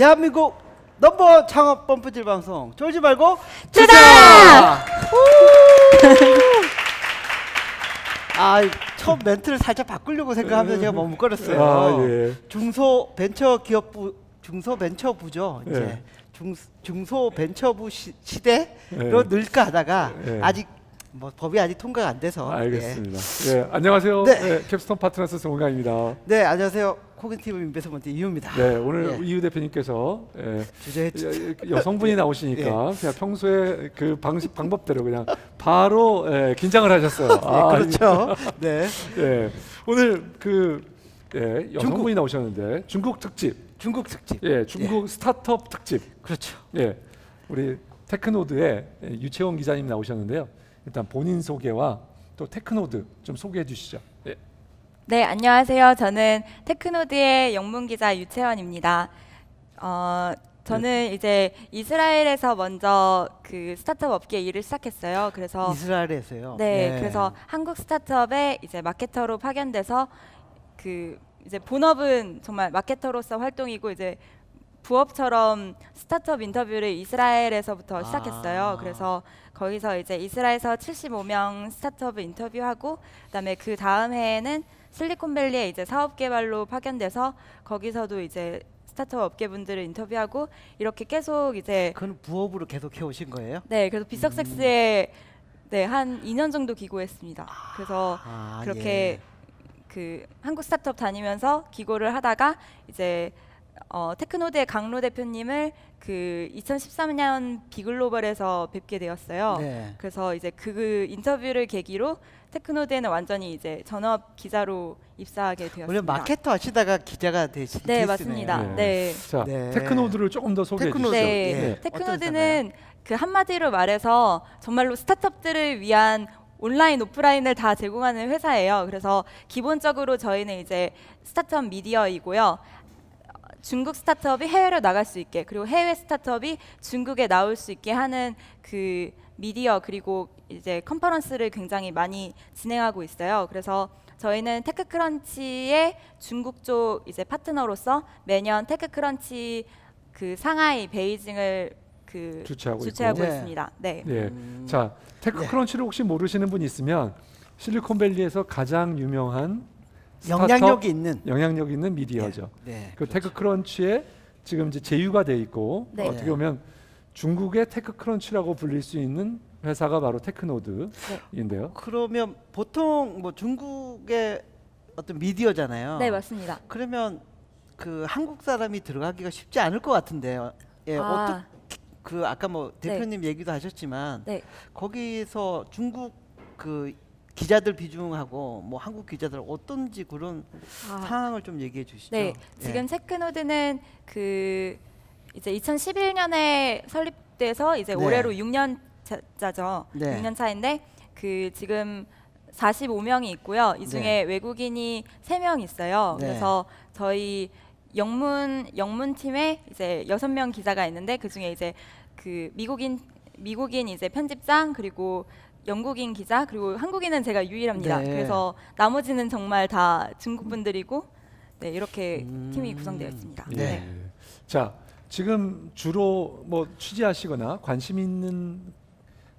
대한민국 넘버 창업 펌프질 방송 쫄지 말고 투자! 아, 첫 멘트를 살짝 바꾸려고 생각하면서 제가 머뭇거렸어요. 아, 예. 중소벤처기업부 중소벤처부죠. 이제 예. 중소벤처부 시대로 예. 늘까 하다가 예. 아직 뭐 법이 아직 통과가 안 돼서. 알겠습니다. 예, 안녕하세요. 네. 네, 캡스톤 파트너스 송강입니다. 네, 안녕하세요. 코그니티브 인베스트먼트 이유입니다. 네, 오늘 예. 이유 대표님께서 주제했죠. 여성분이 나오시니까 그냥 평소에 그 방법대로 그냥 바로 긴장을 하셨어요. 그렇죠. 네. 예, 오늘 여성분이 나오셨는데 중국 특집. 중국 특집. 예, 중국 스타트업 특집. 그렇죠. 예, 우리 테크노드의 유채원 기자님 나오셨는데요. 일단 본인 소개와 또 테크노드 좀 소개해 주시죠. 예. 네, 안녕하세요. 저는 테크노드의 영문 기자 유채원입니다. 저는 이제 이스라엘에서 먼저 그 스타트업 업계 일을 시작했어요. 그래서 이스라엘에서요. 네, 그래서 한국 스타트업에 이제 마케터로 파견돼서 그 이제 본업은 정말 마케터로서 활동이고 이제 부업처럼 스타트업 인터뷰를 이스라엘에서부터 시작했어요. 그래서 거기서 이제 이스라엘에서 75명 스타트업을 인터뷰하고 그다음에 그 다음 해에는 실리콘밸리에 이제 사업 개발로 파견돼서 거기서도 이제 스타트업 업계분들을 인터뷰하고 이렇게 계속 이제 그건 부업으로 계속 해오신 거예요? 네, 그래서 빅서섹스에 네, 한 2년 정도 기고했습니다. 그래서 그렇게 그 한국 스타트업 다니면서 기고를 하다가 이제 테크노드의 강로 대표님을 그 2013년 비글로벌에서 뵙게 되었어요. 네. 그래서 이제 그 인터뷰를 계기로 테크노드에는 완전히 이제 전업 기자로 입사하게 되었습니다. 원래 마케터 하시다가 기자가 되신 네, 맞습니다. 네. 자, 네. 테크노드를 조금 더 소개해 주시죠. 네. 예. 테크노드는 그 한마디로 말해서 정말로 스타트업들을 위한 온라인, 오프라인을 다 제공하는 회사예요. 그래서 기본적으로 저희는 이제 스타트업 미디어이고요. 중국 스타트업이 해외로 나갈 수 있게 그리고 해외 스타트업이 중국에 나올 수 있게 하는 그 미디어 그리고 이제 컨퍼런스를 굉장히 많이 진행하고 있어요. 그래서 저희는 테크크런치의 중국 쪽 이제 파트너로서 매년 테크크런치 그 상하이, 베이징을 그 주최하고 있고. 있습니다. 네. 네. 자, 테크크런치를 혹시 모르시는 분이 있으면 실리콘밸리에서 가장 유명한 영향력 있는 미디어죠. 네, 그 그렇죠. 테크크런치에 지금 이제 제휴가 돼 있고 네. 어떻게 보면 중국의 테크크런치라고 불릴 수 있는 회사가 바로 테크노드인데요. 그러면 보통 뭐 중국의 어떤 미디어잖아요. 네, 맞습니다. 그러면 그 한국 사람이 들어가기가 쉽지 않을 것 같은데요. 예, 그 아까 뭐 대표님 얘기도 하셨지만 거기서 중국 그 기자들 비중하고 뭐 한국 기자들 어떤지 그런 상황을 좀 얘기해 주시죠. 네, 지금 테크노드는 그 이제 2011년에 설립돼서 이제 올해로 6년 차죠. 6년 차인데 그 지금 45명이 있고요. 이 중에 외국인이 3명 있어요. 그래서 저희 영문 팀에 이제 6명 기자가 있는데 그 중에 이제 그 미국인 이제 편집장 그리고 영국인 기자 그리고 한국인은 제가 유일합니다. 그래서 나머지는 정말 다 중국 분들이고 이렇게 팀이 구성되어 있습니다. 자, 지금 주로 뭐 취재하시거나 관심 있는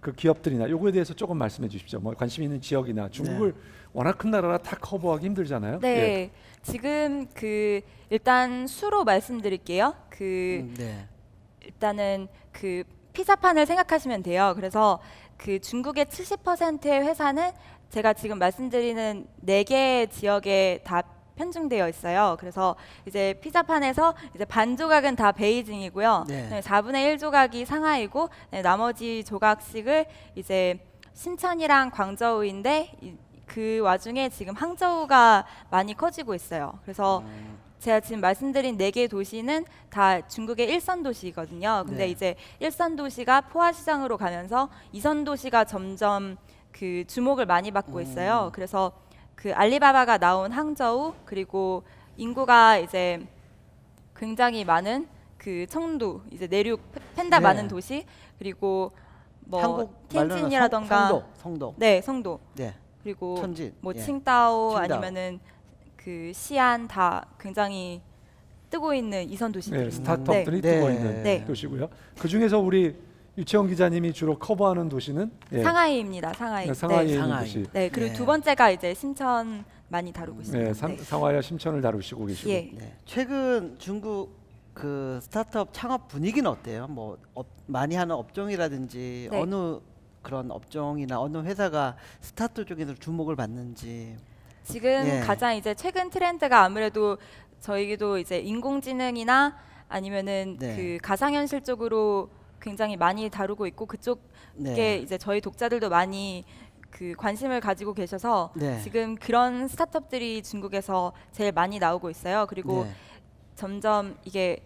그 기업들이나 요거에 대해서 조금 말씀해 주십시오. 뭐 관심 있는 지역이나 중국을 워낙 큰 나라라 다 커버하기 힘들잖아요. 네, 지금 그 일단 수로 말씀드릴게요. 일단은 그 피자판을 생각하시면 돼요. 그래서 그 중국의 70%의 회사는 제가 지금 말씀드리는 4개 지역에 다 편중되어 있어요. 그래서 이제 피자판에서 이제 반 조각은 다 베이징이고요. 4분의 1 조각이 상하이고 나머지 조각씩을 이제 신천이랑 광저우인데 그 와중에 지금 항저우가 많이 커지고 있어요. 그래서 제가 지금 말씀드린 4개 도시는 다 중국의 1선 도시거든요. 근데 이제 1선 도시가 포화 시장으로 가면서 2선 도시가 점점 그 주목을 많이 받고 있어요. 그래서 그 알리바바가 나온 항저우 그리고 인구가 이제 굉장히 많은 그 청두 이제 내륙 팬다 많은 도시 그리고 뭐 텐진이라던가 성도. 네, 성도. 그리고 천진. 뭐 칭다오 아니면은 그 시안 다 굉장히 뜨고 있는 이선 도시들입니다. 네, 스타트업들이 뜨고 있는 도시고요. 그 중에서 우리 유채원 기자님이 주로 커버하는 도시는 상하이입니다. 상하이. 상하이에 있는 도시. 네, 그리고 두 번째가 이제 심천 많이 다루고 있습니다. 상하이와 심천을 다루시고 계시고. 최근 중국 그 스타트업 창업 분위기는 어때요? 뭐 많이 하는 업종이라든지 어느 그런 업종이나 어느 회사가 스타트 쪽에서 주목을 받는지. 지금 가장 이제 최근 트렌드가 아무래도 저희도 이제 인공지능이나 아니면은 그 가상현실 쪽으로 굉장히 많이 다루고 있고 그쪽에 이제 저희 독자들도 많이 그 관심을 가지고 계셔서 지금 그런 스타트업들이 중국에서 제일 많이 나오고 있어요. 그리고 점점 이게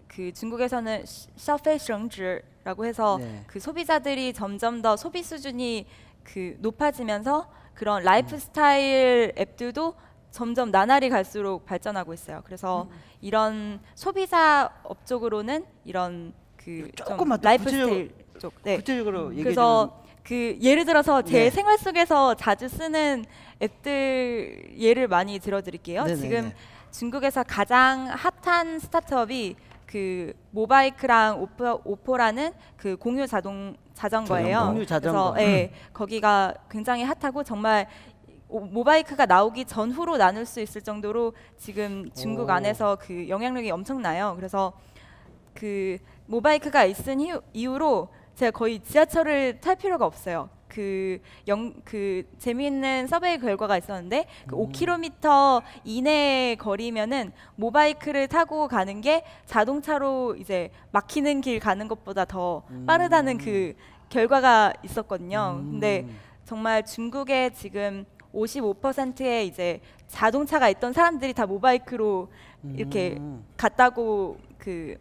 그 중국에서는消费升值라고 해서 그 소비자들이 점점 더 소비 수준이 그 높아지면서 그런 라이프 스타일 앱들도 점점 나날이 갈수록 발전하고 있어요. 그래서 이런 소비자 업 쪽으로는 이런 그 좀 라이프 스타일 쪽. 구체적으로 얘기해 그래서 그 예를 들어서 제 생활 속에서 자주 쓰는 앱들 예를 많이 들어드릴게요. 지금 중국에서 가장 핫한 스타트업이 그 모바이크랑 오포라는 그 공유 자전거예요. 공유 자전거. 그래서 거기가 굉장히 핫하고 정말 모바이크가 나오기 전후로 나눌 수 있을 정도로 지금 중국 안에서 그 영향력이 엄청나요. 그래서 그 모바이크가 있은 이후로 제가 거의 지하철을 탈 필요가 없어요. 그 재미있는 서베이 결과가 있었는데 그 5km 이내 거리면은 모바이크를 타고 가는 게 자동차로 이제 막히는 길 가는 것보다 더 빠르다는 그 결과가 있었거든요. 근데 정말 중국에 지금 55%의 이제 자동차가 있던 사람들이 다 모바이크로 이렇게 갔다고 그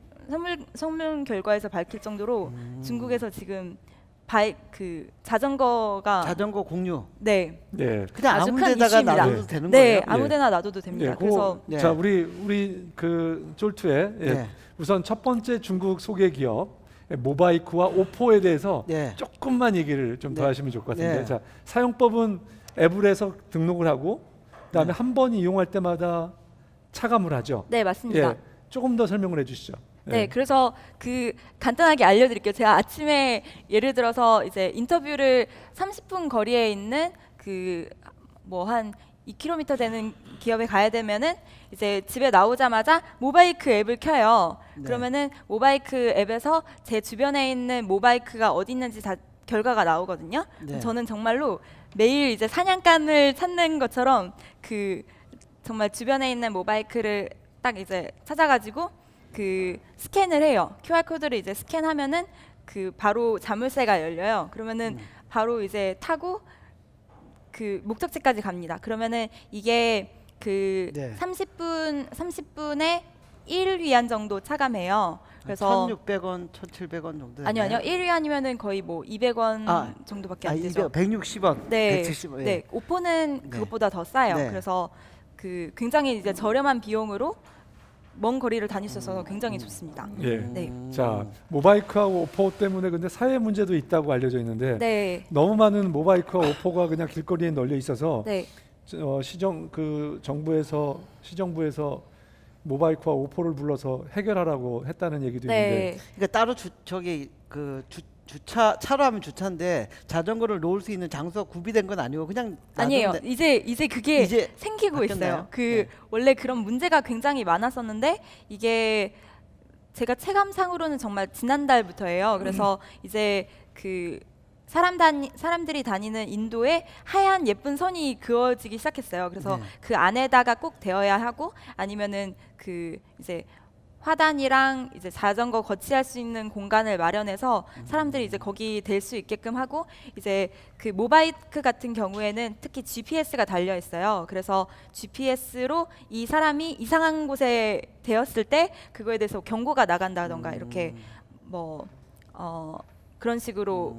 설문 결과에서 밝힐 정도로 중국에서 지금 그 자전거 공유. 그냥 아무 데다가 놔둬도 되는 거예요? 아무데나 놔둬도 됩니다. 그래서 자 우리 그 쫄투에 우선 첫 번째 중국 소개 기업 모바이크와 오포에 대해서 조금만 얘기를 좀 더 하시면 좋을 것 같은데 자 사용법은 앱을 해서 등록을 하고 그다음에 한 번 이용할 때마다 차감을 하죠. 네, 맞습니다. 조금 더 설명을 해주시죠. 그래서 그 간단하게 알려드릴게요. 제가 아침에 예를 들어서 이제 인터뷰를 30분 거리에 있는 그 뭐 한 2km 되는 기업에 가야 되면은 이제 집에 나오자마자 모바이크 앱을 켜요. 그러면은 모바이크 앱에서 제 주변에 있는 모바이크가 어디 있는지 다 결과가 나오거든요. 저는 정말로 매일 이제 사냥감을 찾는 것처럼 그 정말 주변에 있는 모바이크를 딱 이제 찾아가지고 그 스캔을 해요. QR 코드를 이제 스캔하면은 그 바로 자물쇠가 열려요. 그러면은 바로 이제 타고 그 목적지까지 갑니다. 그러면은 이게 그 30분에 1위안 정도 차감해요. 그래서 1,600원, 1,700원 정도. 아니요. 1위안이면은 거의 뭐 200원 정도밖에 안 되죠. 160원, 170원. 네. 오포는 그것보다 더 싸요. 그래서 그 굉장히 이제 저렴한 비용으로 먼 거리를 다닐 수 있어서 굉장히 좋습니다. 자 모바이크하고 오포 때문에 근데 사회 문제도 있다고 알려져 있는데 너무 많은 모바이크와 오포가 그냥 길거리에 널려 있어서 시정부에서 모바이크와 오포를 불러서 해결하라고 했다는 얘기도 있는데. 그러니까 따로 차로 하면 주차인데 자전거를 놓을 수 있는 장소가 구비된 건 아니고 그냥 아니에요. 이제 그게 생기고 있어요. 원래 그런 문제가 굉장히 많았었는데 이게 제가 체감상으로는 정말 지난달부터예요. 그래서 이제 그 사람들이 다니는 인도에 하얀 예쁜 선이 그어지기 시작했어요. 그래서 그 안에다가 꼭 되어야 하고 아니면은 그 이제 화단이랑 이제 자전거 거치할 수 있는 공간을 마련해서 사람들이 이제 거기 될 수 있게끔 하고 이제 그 모바이크 같은 경우에는 특히 GPS가 달려 있어요. 그래서 GPS로 이 사람이 이상한 곳에 되었을 때 그거에 대해서 경고가 나간다던가 이렇게 그런 식으로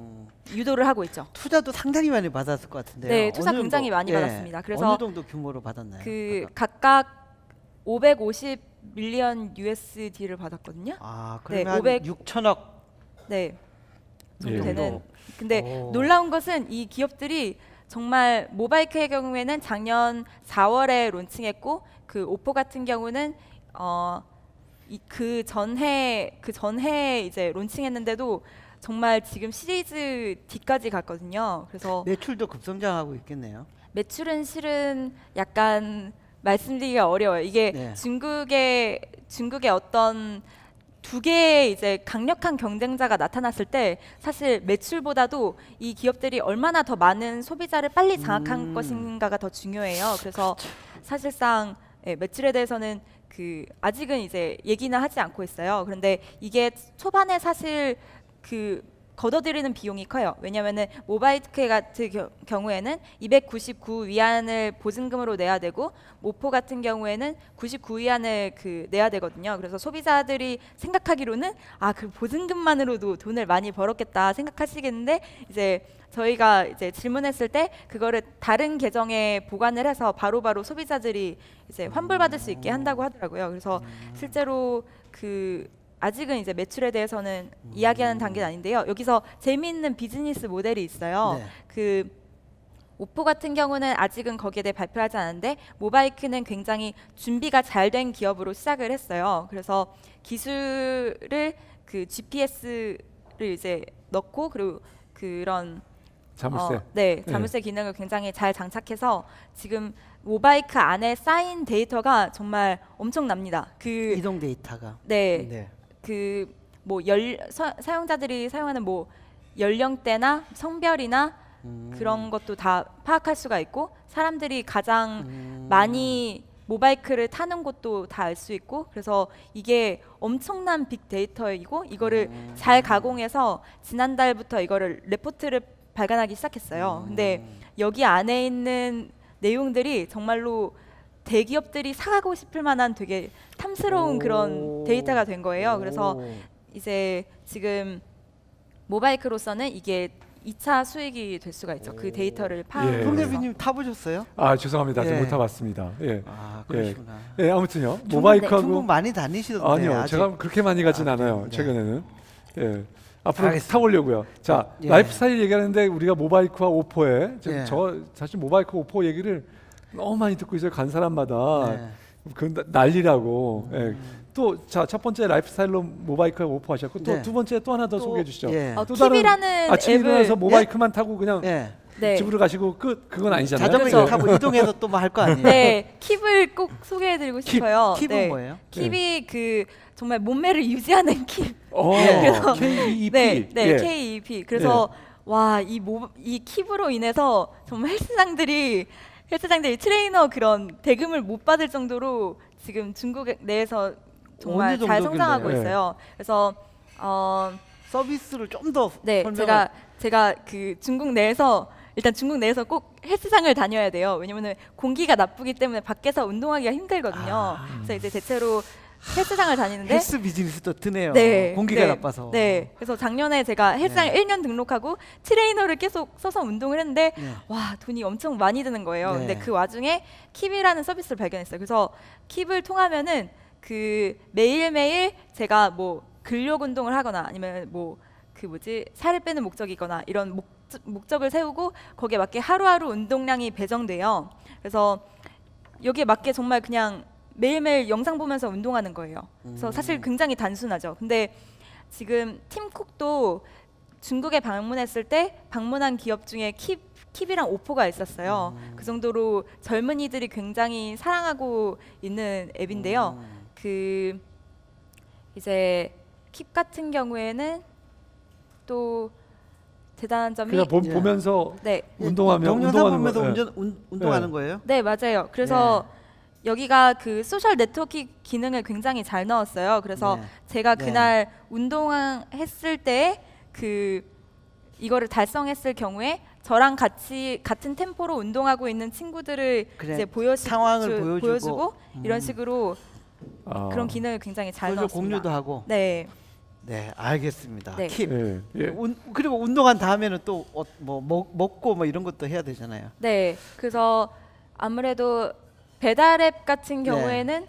유도를 하고 있죠. 투자도 상당히 많이 받았을 것 같은데요. 네, 투자 굉장히 많이 받았습니다. 그래서 어느 정도 규모로 받았나요? 그 각각 550 밀리언 USD를 받았거든요. 그러면 6천억. 정도 되는. 근데 놀라운 것은 이 기업들이 정말 모바이크의 경우에는 작년 4월에 론칭했고 그 오포 같은 경우는 그 전해 이제 론칭했는데도 정말 지금 시리즈 D까지 갔거든요. 그래서 매출도 급성장하고 있겠네요. 매출은 실은 약간 말씀드리기가 어려워요. 이게 네. 중국의 어떤 두 개의 이제 강력한 경쟁자가 나타났을 때 사실 매출보다도 이 기업들이 얼마나 더 많은 소비자를 빨리 장악한 것인가가 더 중요해요. 그래서 사실상 매출에 대해서는 아직은 이제 얘기는 하지 않고 있어요. 그런데 이게 초반에 사실 걷어들이는 비용이 커요. 왜냐하면은 모바이크 같은 경우에는 299 위안을 보증금으로 내야 되고 모포 같은 경우에는 99 위안을 내야 되거든요. 그래서 소비자들이 생각하기로는 그 보증금만으로도 돈을 많이 벌었겠다 생각하시겠는데 이제 저희가 이제 질문했을 때 그거를 다른 계정에 보관을 해서 바로바로 소비자들이 이제 환불받을 수 있게 한다고 하더라고요. 그래서 실제로 아직은 이제 매출에 대해서는 이야기하는 단계는 아닌데요. 여기서 재미있는 비즈니스 모델이 있어요. 네. 오포 같은 경우는 아직은 거기에 대해 발표하지 않았는데 모바이크는 굉장히 준비가 잘 된 기업으로 시작을 했어요. 그래서 기술을 GPS를 이제 넣고 그리고 그런 자물쇠. 자물쇠 기능을 굉장히 잘 장착해서 지금 모바이크 안에 쌓인 데이터가 정말 엄청납니다. 이동 데이터가. 네. 사용자들이 사용하는 연령대나 성별이나 그런 것도 다 파악할 수가 있고 사람들이 가장 많이 모바이크를 타는 곳도 다 알 수 있고 그래서 이게 엄청난 빅데이터이고 이거를 잘 가공해서 지난달부터 이거를 레포트를 발간하기 시작했어요. 근데 여기 안에 있는 내용들이 정말로 대기업들이 사가고 싶을 만한 되게 탐스러운 그런 데이터가 된 거예요. 그래서 이제 지금 모바이크로서는 이게 2차 수익이 될 수가 있죠. 그 데이터를 파악해서. 송대표님 타보셨어요? 죄송합니다. 못 타봤습니다. 그러시구나. 아무튼요. 모바이크하고 중국 많이 다니시던데. 아니요, 아직. 제가 그렇게 많이 가진 않아요. 네. 최근에는. 앞으로 알겠습니다. 타보려고요. 자, 라이프 스타일 얘기하는데 우리가 모바이크와 오포에 저 사실 모바이크 오포 얘기를 너무 많이 듣고 있어요. 간 사람마다 그 난리라고. 또 첫 번째 라이프 스타일로 모바이크 오포 하셨고 또 두 번째 또 하나 더 소개해 주시죠. 또 킵이라는 아침에 일어나서 모바이크만 타고 그냥 집으로 가시고 그건 아니잖아요. 자전거 타고 이동해서 또 뭐 할 거 아니에요. 네, 킵을 꼭 소개해드리고 싶어요. 킵은 뭐예요? 킵이 정말 몸매를 유지하는 킵. KEP. KEP. 그래서 이 킵으로 인해서 정말 헬스장들이 트레이너 그런 대금을 못 받을 정도로 지금 중국 내에서 정말 잘 성장하고 있어요. 그래서 서비스를 좀 더 제가 중국 내에서 일단 중국 내에서 꼭 헬스장을 다녀야 돼요. 왜냐면은 공기가 나쁘기 때문에 밖에서 운동하기가 힘들거든요. 그래서 이제 대체로 헬스장을 다니는데 헬스 비즈니스도 드네요. 공기가 나빠서. 그래서 작년에 제가 헬스장 1년 등록하고 트레이너를 계속 써서 운동을 했는데 와 돈이 엄청 많이 드는 거예요. 근데 그 와중에 킵이라는 서비스를 발견했어요. 그래서 킵을 통하면은 매일매일 제가 근력 운동을 하거나 아니면 살을 빼는 목적이거나 이런 목적을 세우고 거기에 맞게 하루하루 운동량이 배정돼요. 그래서 여기에 맞게 정말 그냥 매일매일 영상 보면서 운동하는 거예요. 그래서 사실 굉장히 단순하죠. 근데 지금 팀쿡도 중국에 방문했을 때 방문한 기업 중에 킵이랑 오포가 있었어요. 그 정도로 젊은이들이 굉장히 사랑하고 있는 앱인데요. 이제 킵 같은 경우에는 또 대단한 점이 그냥 보면서 운동하면 보면서 운동하는 거예요? 네, 맞아요. 그래서 여기가 소셜 네트워킹 기능을 굉장히 잘 넣었어요. 그래서 제가 그날 운동했을 때 이거를 달성했을 경우에 저랑 같은 템포로 운동하고 있는 친구들을 이제 상황을 보여주고 이런 식으로 그런 기능을 굉장히 잘 넣었습니다. 공유도 하고. 네, 알겠습니다. 네. 킵. 그리고 운동한 다음에는 또 먹고 이런 것도 해야 되잖아요. 네, 그래서 아무래도 배달앱 같은 경우에는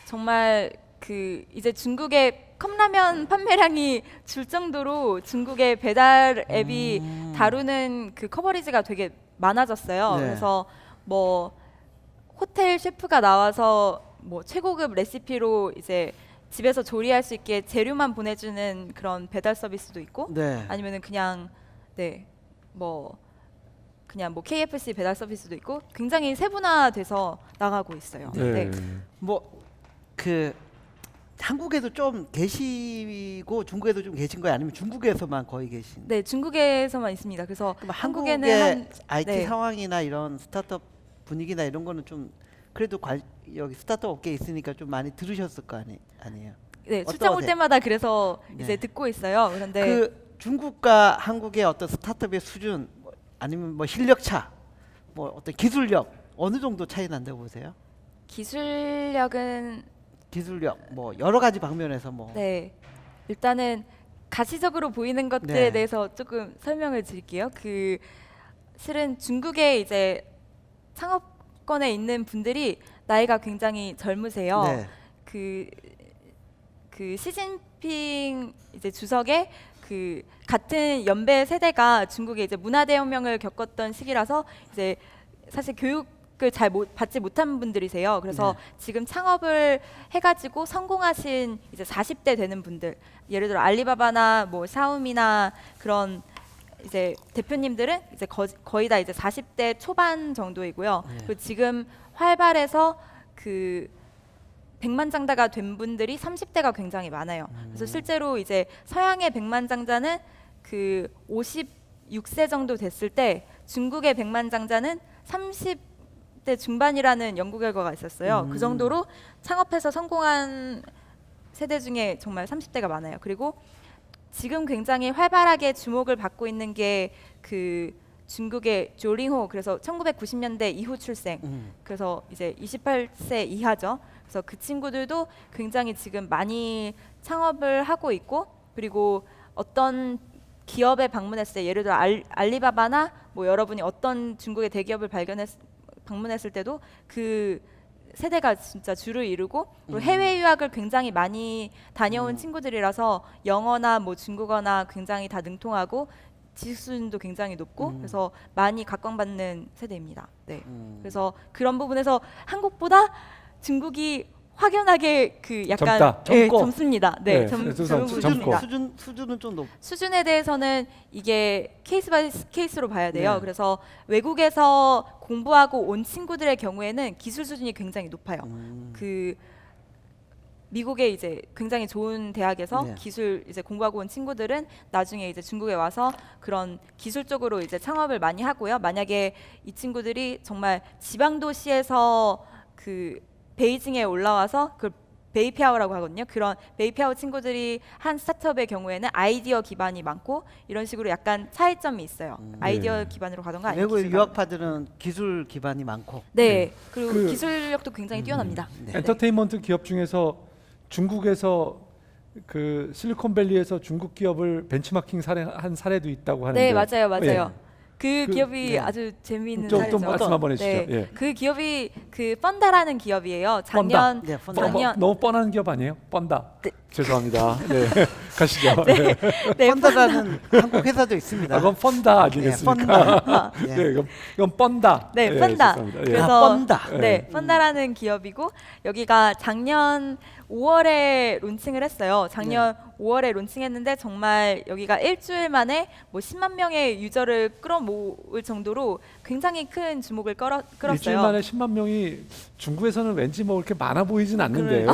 정말 이제 중국의 컵라면 판매량이 줄 정도로 중국의 배달 앱이 다루는 커버리지가 되게 많아졌어요. 그래서 호텔 셰프가 나와서 최고급 레시피로 이제 집에서 조리할 수 있게 재료만 보내주는 그런 배달 서비스도 있고, 네. 아니면은 그냥 그냥 뭐 KFC 배달 서비스도 있고 굉장히 세분화돼서 나가고 있어요. 네. 뭐 그 한국에도 좀 계시고 중국에도 좀 계신 거예요? 아니면 중국에서만 거의 계신? 네, 중국에서만 있습니다. 그래서 한국에는 한국의 IT 상황이나 이런 스타트업 분위기나 이런 거는 좀 그래도 여기 스타트업 업계에 있으니까 좀 많이 들으셨을 거 아니에요? 네, 출장 올 때마다 그래서 이제 듣고 있어요. 그런데 그 중국과 한국의 어떤 스타트업의 수준 아니면 뭐 실력차, 뭐 어떤 기술력 어느 정도 차이 난다고 보세요? 기술력 뭐 여러 가지 방면에서 뭐. 네, 일단은 가시적으로 보이는 것들에 대해서 조금 설명을 드릴게요. 실은 중국에 이제 창업권에 있는 분들이 나이가 굉장히 젊으세요. 네. 그 시진핑 이제 주석의 같은 연배 세대가 중국에 이제 문화대혁명을 겪었던 시기라서 이제 사실 교육을 잘 받지 못한 분들이세요. 그래서 지금 창업을 해가지고 성공하신 이제 40대 되는 분들, 예를 들어 알리바바나 뭐 샤오미나 그런 이제 대표님들은 이제 거의 다 이제 40대 초반 정도이고요. 그리고 지금 활발해서 백만장자가 된 분들이 30대가 굉장히 많아요. 그래서 실제로 이제 서양의 백만장자는 56세 정도 됐을 때 중국의 백만장자는 30대 중반이라는 연구 결과가 있었어요. 그 정도로 창업해서 성공한 세대 중에 정말 30대가 많아요. 그리고 지금 굉장히 활발하게 주목을 받고 있는 게 중국의 조링호, 그래서 1990년대 이후 출생, 그래서 이제 28세 이하죠. 그래서 그 친구들도 굉장히 지금 많이 창업을 하고 있고, 그리고 어떤 기업에 방문했을 때, 예를 들어 알리바바나 뭐 여러분이 어떤 중국의 대기업을 방문했을 때도 그 세대가 진짜 주를 이루고, 그리고 해외 유학을 굉장히 많이 다녀온 친구들이라서 영어나 뭐 중국어나 굉장히 다 능통하고 지식 수준도 굉장히 높고 그래서 많이 각광받는 세대입니다. 네. 그래서 그런 부분에서 한국보다 중국이 확연하게 약간 젊습니다. 네, 젊은 부분입니다. 수준은 좀 높. 수준에 대해서는 이게 케이스 바이 케이스로 봐야 돼요. 그래서 외국에서 공부하고 온 친구들의 경우에는 기술 수준이 굉장히 높아요. 미국의 이제 굉장히 좋은 대학에서 기술 이제 공부하고 온 친구들은 나중에 이제 중국에 와서 그런 기술적으로 이제 창업을 많이 하고요. 만약에 이 친구들이 정말 지방 도시에서 베이징에 올라와서 베이피아오라고 하거든요. 그런 베이피아오 친구들이 한 스타트업의 경우에는 아이디어 기반이 많고 이런 식으로 약간 차이점이 있어요. 아이디어 기반으로 가던가 외국의 유학파들은 기술 기반이 많고. 그리고 기술력도 굉장히 뛰어납니다. 엔터테인먼트 기업 중에서 중국에서 실리콘밸리에서 중국 기업을 벤치마킹 한 사례도 있다고 하는데. 네, 맞아요. 그 기업이 아주 재미있는 사례죠. 좀 말씀 한번 해주시죠. 그 기업이 펀다라는 기업이에요. 작년 너무 뻔한 기업 아니에요? 펀다. 죄송합니다. 네, 가시죠. 펀다라는 한국 회사도 있습니다. 그건 펀다 아니겠습니까? 이건 펀다. 네, 펀다. 그래서 펀다라는 기업이고 여기가 작년 5월에 론칭을 했어요. 작년 5월에 론칭했는데 정말 여기가 일주일 만에 뭐 10만 명의 유저를 끌어모을 정도로 굉장히 큰 주목을 끌었어요. 일주일 만에 10만 명이 중국에서는 왠지 뭐 그렇게 많아 보이진 않는데요.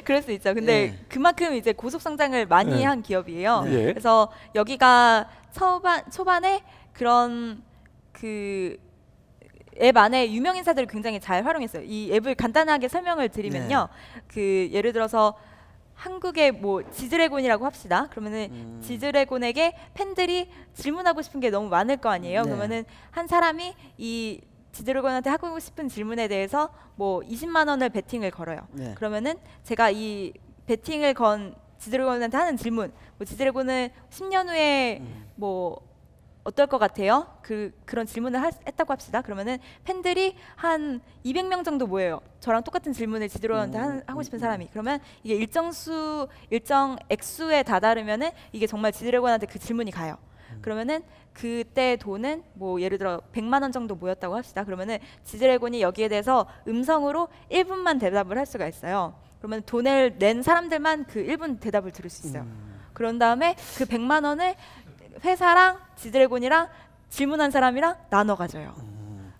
그럴 수 있죠. 근데 그만큼 이제 고속 성장을 많이 한 기업이에요. 그래서 여기가 초반에 그런 앱 안에 유명 인사들을 굉장히 잘 활용했어요. 이 앱을 간단하게 설명을 드리면요, 예를 들어서 한국의 뭐 지드래곤이라고 합시다. 그러면은 지드래곤에게 팬들이 질문하고 싶은 게 너무 많을 거 아니에요. 그러면은 한 사람이 이 지드래곤한테 하고 싶은 질문에 대해서 뭐 20만 원을 베팅을 걸어요. 그러면은 제가 이 베팅을 건 지드래곤한테 하는 질문, 뭐 지드래곤은 10년 후에 뭐 어떨 것 같아요? 그런 질문을 했다고 합시다. 그러면은 팬들이 한 200명 정도 모여요. 저랑 똑같은 질문을 지드래곤한테 하고 싶은 사람이. 그러면 이게 일정 액수에 다다르면은 이게 정말 지드래곤한테 그 질문이 가요. 그러면은 그때 돈은 뭐 예를 들어 100만 원 정도 모였다고 합시다. 그러면은 지드래곤이 여기에 대해서 음성으로 1분만 대답을 할 수가 있어요. 그러면 돈을 낸 사람들만 그 1분 대답을 들을 수 있어요. 그런 다음에 그 100만 원을 회사랑 지드래곤이랑 질문한 사람이랑 나눠 가져요.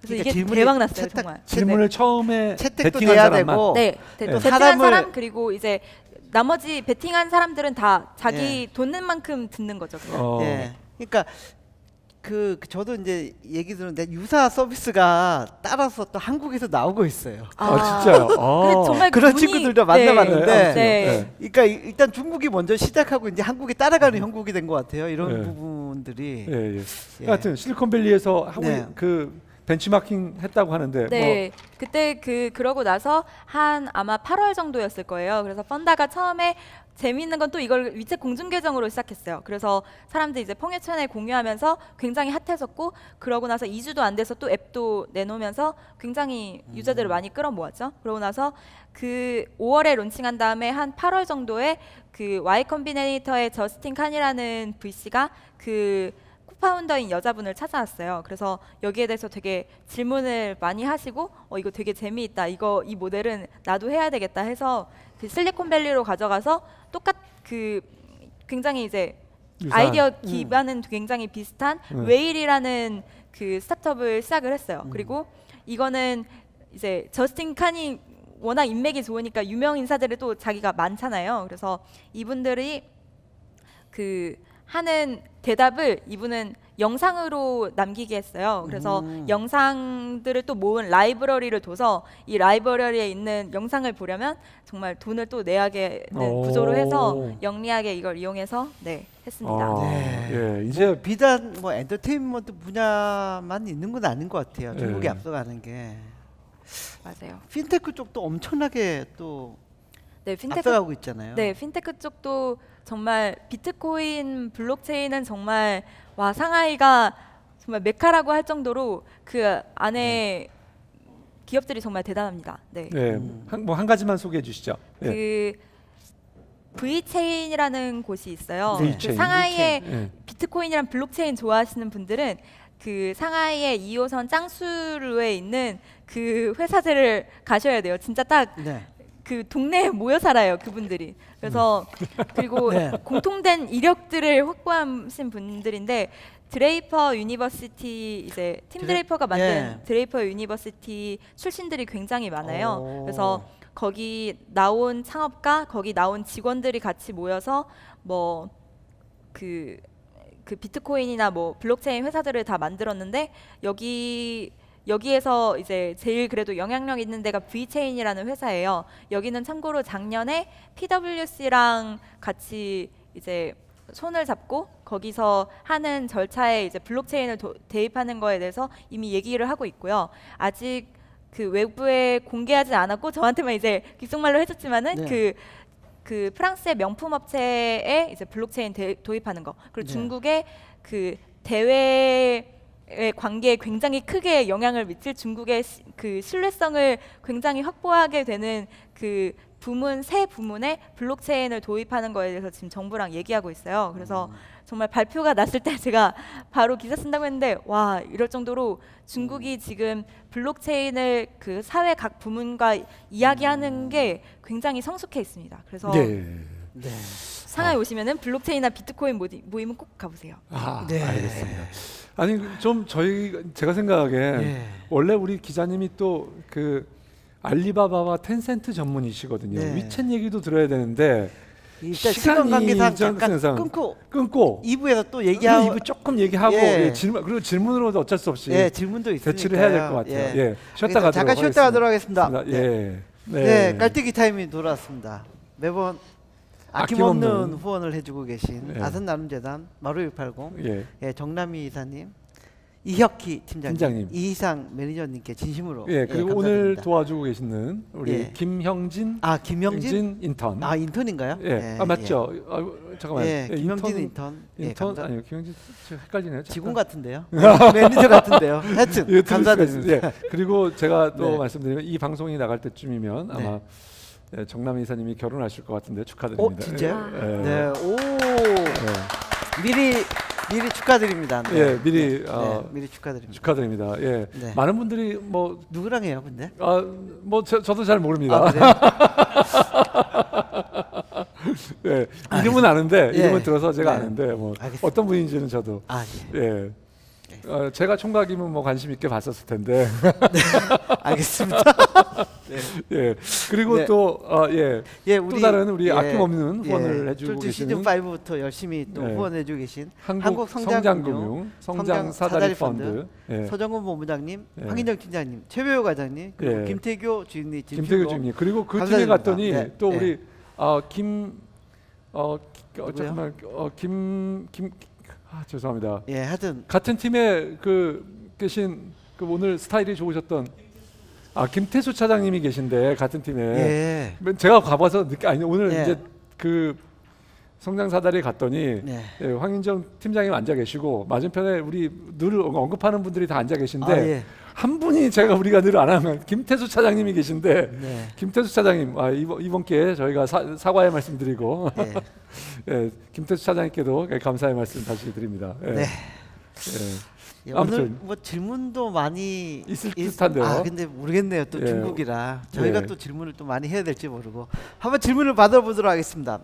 그래서 그러니까 이게 대박 났어요, 정말. 질문을 처음에 채택도 베팅한 내야 사람만. 되고 네, 또 네. 베팅한 사람 그리고 이제 나머지 베팅한 사람들은 다 자기 예. 돈 낸 만큼 듣는 거죠. 예. 그러니까 저도 이제 얘기 들었는데 유사 서비스가 따라서 또 한국에서 나오고 있어요. 진짜요? 근데 정말 그런 운이- 친구들도 만나봤는데, 네. 그러니까 일단 중국이 먼저 시작하고 이제 한국이 따라가는 형국이 된 것 같아요. 이런 네. 부분들이. 예, 예. 예. 하여튼 실리콘밸리에서 하고 네. 그 벤치마킹 했다고 하는데 네, 그때 그러고 나서 한 아마 8월 정도였을 거예요. 그래서 펀다가 처음에 재미있는 건 또 이걸 위챗 공중 계정으로 시작했어요. 그래서 사람들이 이제 펑유 채널 공유하면서 굉장히 핫해졌고, 그러고 나서 2주도 안 돼서 또 앱도 내놓으면서 굉장히 유저들을 많이 끌어모았죠. 그러고 나서 그 5월에 론칭한 다음에 한 8월 정도에 그 Y 컴비네이터의 저스틴 칸이라는 VC가 그 코파운더인 여자분을 찾아왔어요. 그래서 여기에 대해서 되게 질문을 많이 하시고 이거 되게 재미있다. 이 모델은 나도 해야 되겠다 해서 그 실리콘밸리로 가져가서 굉장히 이제 유사한. 아이디어 기반은 굉장히 비슷한 웨일이라는 그 스타트업을 시작을 했어요. 그리고 이거는 이제 저스틴 칸이 워낙 인맥이 좋으니까 유명 인사들이 또 자기가 많잖아요. 그래서 이분들이 그 하는 대답을 이분은 영상으로 남기게 했어요. 그래서 영상들을 또 모은 라이브러리를 둬서 이 라이브러리에 있는 영상을 보려면 정말 돈을 또 내야게 하는 구조로 해서 영리하게 이걸 이용해서 했습니다. 예, 이제 비단 엔터테인먼트 분야만 있는 건 아닌 것 같아요. 중국이 앞서가는 게. 맞아요. 핀테크 쪽도 엄청나게 또 핀테크, 앞서가고 있잖아요. 네, 핀테크 쪽도 정말 비트코인 블록체인은 정말 상하이가 정말 메카라고 할 정도로 그 안에 기업들이 정말 대단합니다. 네. 한 가지만 소개해 주시죠. 그 V체인이라는 곳이 있어요. V체인. 그 상하이의 비트코인이랑 블록체인 좋아하시는 분들은 그 상하이의 2호선 짱수루에 있는 그 회사들을 가셔야 돼요. 진짜 딱 그 동네에 모여 살아요, 그분들이. 그래서 그리고 공통된 이력들을 확보하신 분들인데 드레이퍼 유니버시티 이제 팀 드레이퍼가 만든 드레이퍼 유니버시티 출신들이 굉장히 많아요. 그래서 거기 나온 창업가, 거기 나온 직원들이 같이 모여서 그 비트코인이나 블록체인 회사들을 다 만들었는데 여기에서 이제 제일 그래도 영향력 있는 데가 V체인이라는 회사예요. 여기는 참고로 작년에 PwC랑 같이 이제 손을 잡고 거기서 하는 절차에 이제 블록체인을 대입하는 거에 대해서 이미 얘기를 하고 있고요. 아직 그 외부에 공개하지 않았고 저한테만 이제 귓속말로 해줬지만은 그 프랑스의 명품 업체에 이제 블록체인 도입하는 거, 그리고 중국의 그 대외의 관계에 굉장히 크게 영향을 미칠 중국의 그 신뢰성을 굉장히 확보하게 되는 그 새 부문에 블록체인을 도입하는 거에 대해서 지금 정부랑 얘기하고 있어요. 그래서 정말 발표가 났을 때 제가 바로 기사 쓴다고 했는데 와, 이럴 정도로 중국이 지금 블록체인을 그 사회 각 부문과 이야기하는 게 굉장히 성숙해 있습니다. 그래서 상하이 오시면은 블록체인이나 비트코인 모임은 꼭 가보세요. 알겠습니다. 아니 좀 제가 생각하기에 원래 우리 기자님이 또 그 알리바바와 텐센트 전문이시거든요. 위챗 얘기도 들어야 되는데 일단 시간 관계상 잠깐 끊고 2부에서 또 얘기하고 2부 조금 얘기하고 그리고 질문으로도 어쩔 수 없이 질문도 있으니까 대치를 해야 될 것 같아요. 잠깐 쉬었다 가도록 하겠습니다. 깔때기 타임이 돌아왔습니다. 매번 아낌없는 후원을 해주고 계신 아산나눔재단 마루680 정남희 이사님, 이혁희 팀장님, 이희상 매니저님께 진심으로 그리고 오늘 도와주고 계시는 우리 김형진 인턴. 인턴인가요? 맞죠. 잠깐만. 김형진 인턴. 아니요, 김형진 헷갈리네요. 직원 같은데요. 매니저 같은데요. 하여튼 감사드립니다. 그리고 제가 또 말씀드리면 이 방송이 나갈 때쯤이면 아마 정남희 이사님이 결혼하실 것 같은데 축하드립니다. 진짜요? 미리 미리 축하드립니다. 네. 예, 미리 미리 축하드립니다. 축하드립니다. 예, 네. 많은 분들이 뭐 누구랑 해요, 근데? 뭐 저도 잘 모릅니다. 네, 이름은 아는데 이름은 들어서 제가 아는데 뭐 알겠습니다. 어떤 분인지는 저도 예. 제가 총각이면 뭐 관심 있게 봤었을 텐데. 네, 알겠습니다. 네. 예. 그리고 또 또 다른 우리 아낌없는 후원을 해주고 계시는 시즌 5부터 열심히 또 후원해주고 계신 한국성장금융 성장사다리 펀드 서정훈 본부장님, 황인정 팀장님, 최배우 과장님, 그리고 김태교 주임님, 김태교 주임님, 그리고 그 팀에 갔더니 또 우리 죄송합니다. 예, 하여튼 같은 팀에 계신 오늘 스타일이 좋으셨던 김태수 차장님이 계신데 같은 팀에 제가 가봐서 오늘 이제 성장사다리에 갔더니 황인정 팀장님 앉아 계시고 맞은편에 우리 늘 언급하는 분들이 다 앉아 계신데 한 분이 우리가 늘 안 하면 김태수 차장님이 계신데 김태수 차장님 이번 기회에 저희가 사과의 말씀드리고 김태수 차장님께도 감사의 말씀 다시 드립니다. 오늘 뭐 질문도 많이 있을 듯한데요. 근데 모르겠네요. 또 중국이라 저희가 또 질문을 또 많이 해야 될지 모르고 한번 질문을 받아보도록 하겠습니다.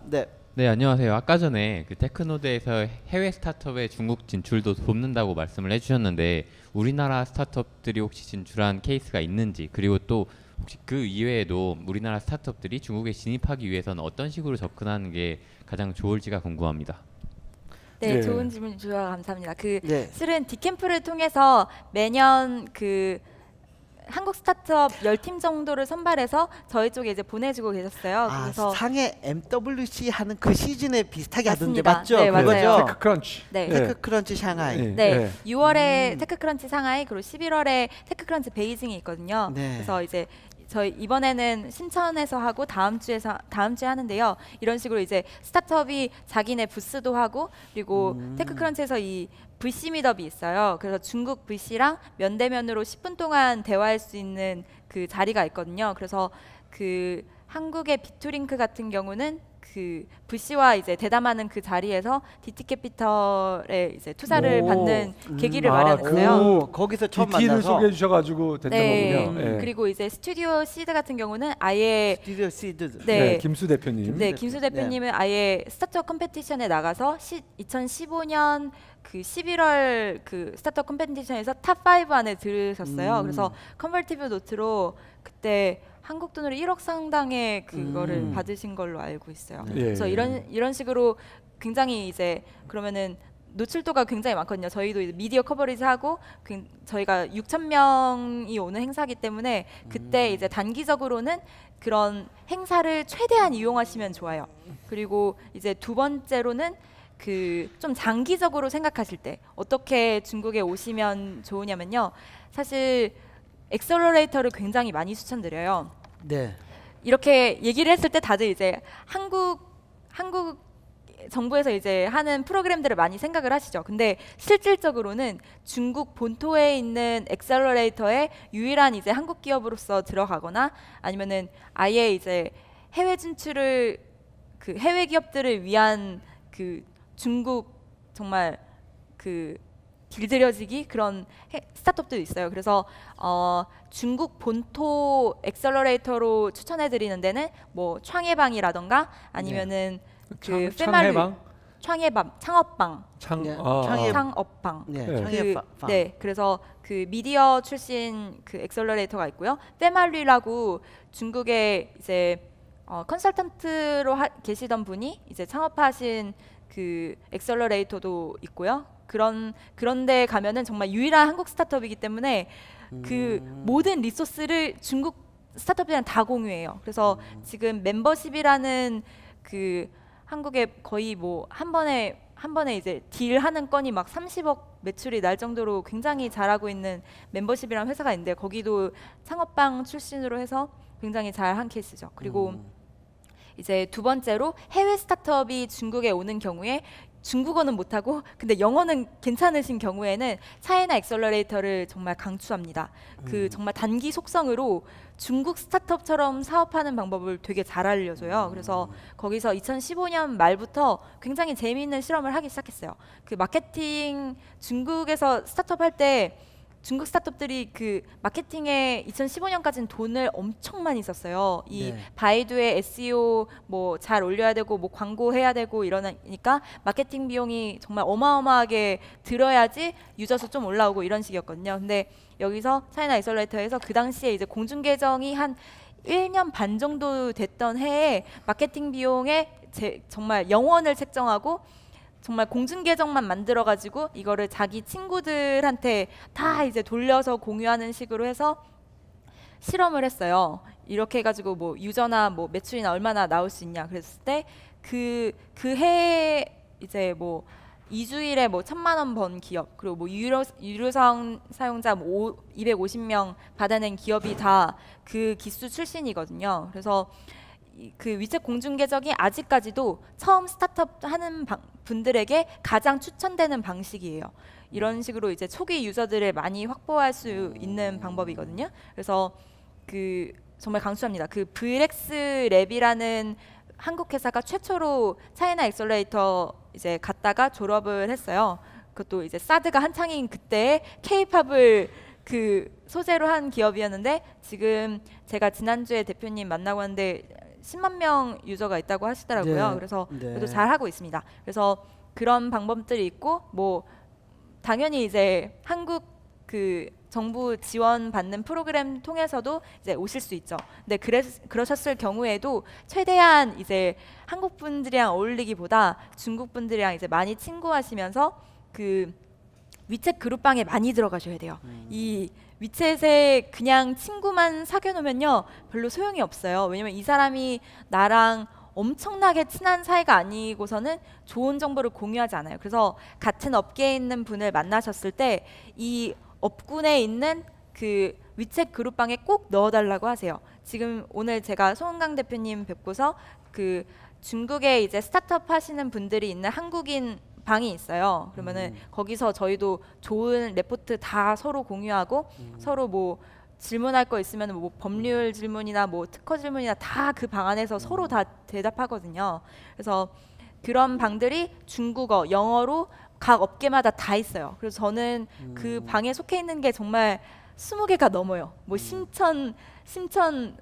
네, 안녕하세요. 아까 전에 테크노드에서 해외 스타트업의 중국 진출도 돕는다고 말씀을 해주셨는데 우리나라 스타트업들이 혹시 진출한 케이스가 있는지, 그리고 또 혹시 그 이외에도 우리나라 스타트업들이 중국에 진입하기 위해서는 어떤 식으로 접근하는 게 가장 좋을지가 궁금합니다. 네, 좋은 질문 주셔서 감사합니다. 실은 디캠프를 통해서 매년 한국 스타트업 10팀 정도를 선발해서 저희 쪽에 이제 보내주고 계셨어요. 그래서 상해 MWC 하는 그 시즌에 비슷하게 하던데 맞습니다. 맞죠? 네, 맞아요. 테크크런치. 테크크런치 샹하이. 6월에 테크크런치 상하이, 그리고 11월에 테크크런치 베이징이 있거든요. 그래서 이제 저희 이번에는 신천에서 하고 다음 주에 하는데요. 이런 식으로 이제 스타트업이 자기네 부스도 하고, 그리고 테크크런치에서 이 VC 미더이 있어요. 그래서 중국 VC랑 면대면으로 10분 동안 대화할 수 있는 그 자리가 있거든요. 그래서 한국의 비투링크 같은 경우는 VC와 이제 대담하는 그 자리에서 DT캐피털에 이제 투자를 받는 계기를 마련했어요. 거기서 처음 DT를 만나서 소개해 주셔가지고 됐던 거군요. 그리고 이제 스튜디오 시드 같은 경우는 아예 스튜디오 시드. 김수 대표님. 김수 대표님은 아예 스타트업 컴페티션에 나가서 2015년 11월 스타트업 컴페티션에서 탑 5 안에 들으셨어요. 그래서 컨버티블 노트로 그때 한국 돈으로 1억 상당의 그거를 받으신 걸로 알고 있어요. 그래서 이런 식으로 굉장히 이제 그러면은 노출도가 굉장히 많거든요. 저희도 이제 미디어 커버리지하고 저희가 6,000명이 오는 행사기 때문에 그때 이제 단기적으로는 그런 행사를 최대한 이용하시면 좋아요. 그리고 이제 두 번째로는 좀 장기적으로 생각하실 때 어떻게 중국에 오시면 좋으냐면요. 사실 엑셀러레이터를 굉장히 많이 추천드려요. 이렇게 얘기를 했을 때 다들 이제 한국 정부에서 이제 하는 프로그램들을 많이 생각을 하시죠. 근데 실질적으로는 중국 본토에 있는 엑셀러레이터의 유일한 이제 한국 기업으로서 들어가거나 아니면은 아예 이제 해외 진출을 해외 기업들을 위한 중국 정말 길들여지기 그런 스타트업도 있어요. 그래서 중국 본토 엑셀러레이터로 추천해드리는 데는 뭐 창해방이라던가 아니면은 창업방. 창업방. 그래서 미디어 출신 엑셀러레이터가 있고요. 페말리라고 중국에 이제 컨설턴트로 계시던 분이 이제 창업하신 엑셀러레이터도 있고요. 그런데 가면은 정말 유일한 한국 스타트업이기 때문에 모든 리소스를 중국 스타트업이랑 다 공유해요. 그래서 지금 멤버십이라는 한국에 거의 뭐 한 번에 이제 딜하는 건이 막 30억 매출이 날 정도로 굉장히 잘하고 있는 멤버십이라는 회사가 있는데 거기도 창업방 출신으로 해서 굉장히 잘한 케이스죠. 그리고 이제 두 번째로 해외 스타트업이 중국에 오는 경우에 중국어는 못하고 근데 영어는 괜찮으신 경우에는 차이나 엑셀러레이터를 정말 강추합니다. 그 정말 단기 속성으로 중국 스타트업처럼 사업하는 방법을 되게 잘 알려줘요. 그래서 거기서 2015년 말부터 굉장히 재미있는 실험을 하기 시작했어요. 그 마케팅 중국에서 스타트업 할 때 중국 스타트업들이 그 마케팅에 2015년까지는 돈을 엄청 많이 썼어요. 이 네. 바이두의 SEO 뭐 잘 올려야 되고 뭐 광고해야 되고 이러니까 마케팅 비용이 정말 어마어마하게 들어야지 유저 수 좀 올라오고 이런 식이었거든요. 근데 여기서 차이나 엑셀러레이터에서 그 당시에 이제 공중 계정이 한 1년 반 정도 됐던 해에 마케팅 비용에 정말 0원을 책정하고 정말 공중 계정만 만들어 가지고 이거를 자기 친구들한테 다 이제 돌려서 공유하는 식으로 해서 실험을 했어요. 이렇게 해가지고 뭐 유저나 뭐 매출이나 얼마나 나올 수 있냐 그랬을 때 그 해에 이제 뭐 2주일에 뭐 1,000만 원 번 기업 그리고 뭐 유료성 사용자 뭐 250명 받아낸 기업이 다 그 기수 출신이거든요. 그래서 그 위챗 공중 계정이 아직까지도 처음 스타트업 하는 분들에게 가장 추천되는 방식이에요. 이런 식으로 이제 초기 유저들을 많이 확보할 수 있는 방법이거든요. 그래서 그 정말 강추합니다. 그 브렉스 랩이라는 한국 회사가 최초로 차이나 엑셀러레이터 이제 갔다가 졸업을 했어요. 그것도 이제 사드가 한창인 그때 K-팝을 그 소재로 한 기업이었는데 지금 제가 지난주에 대표님 만나고 왔는데 10만 명 유저가 있다고 하시더라고요. 네. 그래서 네. 그래도 잘 하고 있습니다. 그래서 그런 방법들이 있고 뭐 당연히 이제 한국 그 정부 지원 받는 프로그램 통해서도 이제 오실 수 있죠. 근데 그러셨을 경우에도 최대한 이제 한국 분들이랑 어울리기보다 중국 분들이랑 이제 많이 친구하시면서 그 위챗 그룹방에 많이 들어가셔야 돼요. 이 위챗에 그냥 친구만 사귀어 놓으면요 별로 소용이 없어요. 왜냐면 이 사람이 나랑 엄청나게 친한 사이가 아니고서는 좋은 정보를 공유하지 않아요. 그래서 같은 업계에 있는 분을 만나셨을 때 이 업군에 있는 그 위챗 그룹방에 꼭 넣어달라고 하세요. 지금 오늘 제가 송은강 대표님 뵙고서 그 중국에 이제 스타트업 하시는 분들이 있는 한국인 방이 있어요. 그러면은 거기서 저희도 좋은 레포트 다 서로 공유하고 서로 뭐 질문할 거 있으면 뭐 법률 질문이나 뭐 특허 질문이나 다 그 방 안에서 서로 다 대답하거든요. 그래서 그런 방들이 중국어, 영어로 각 업계마다 다 있어요. 그래서 저는 그 방에 속해 있는 게 정말 20개가 넘어요. 뭐 신천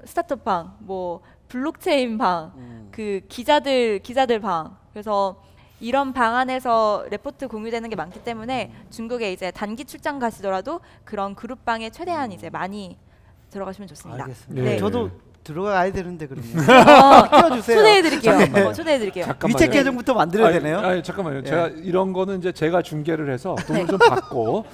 스타트업 방, 뭐 블록체인 방, 그 기자들 방. 그래서 이런 방 안에서 레포트 공유되는 게 많기 때문에 중국에 이제 단기 출장 가시더라도 그런 그룹방에 최대한 이제 많이 들어가시면 좋습니다. 알겠습니다. 네. 저도 들어가야 되는데 그러면 띄워주세요. 초대해드릴게요. 초대해드릴게요. 위챗 계정부터 만들어야 되네요. 아니 잠깐만요. 예. 제가 이런 거는 이제 제가 중계를 해서 돈을 네. 좀 받고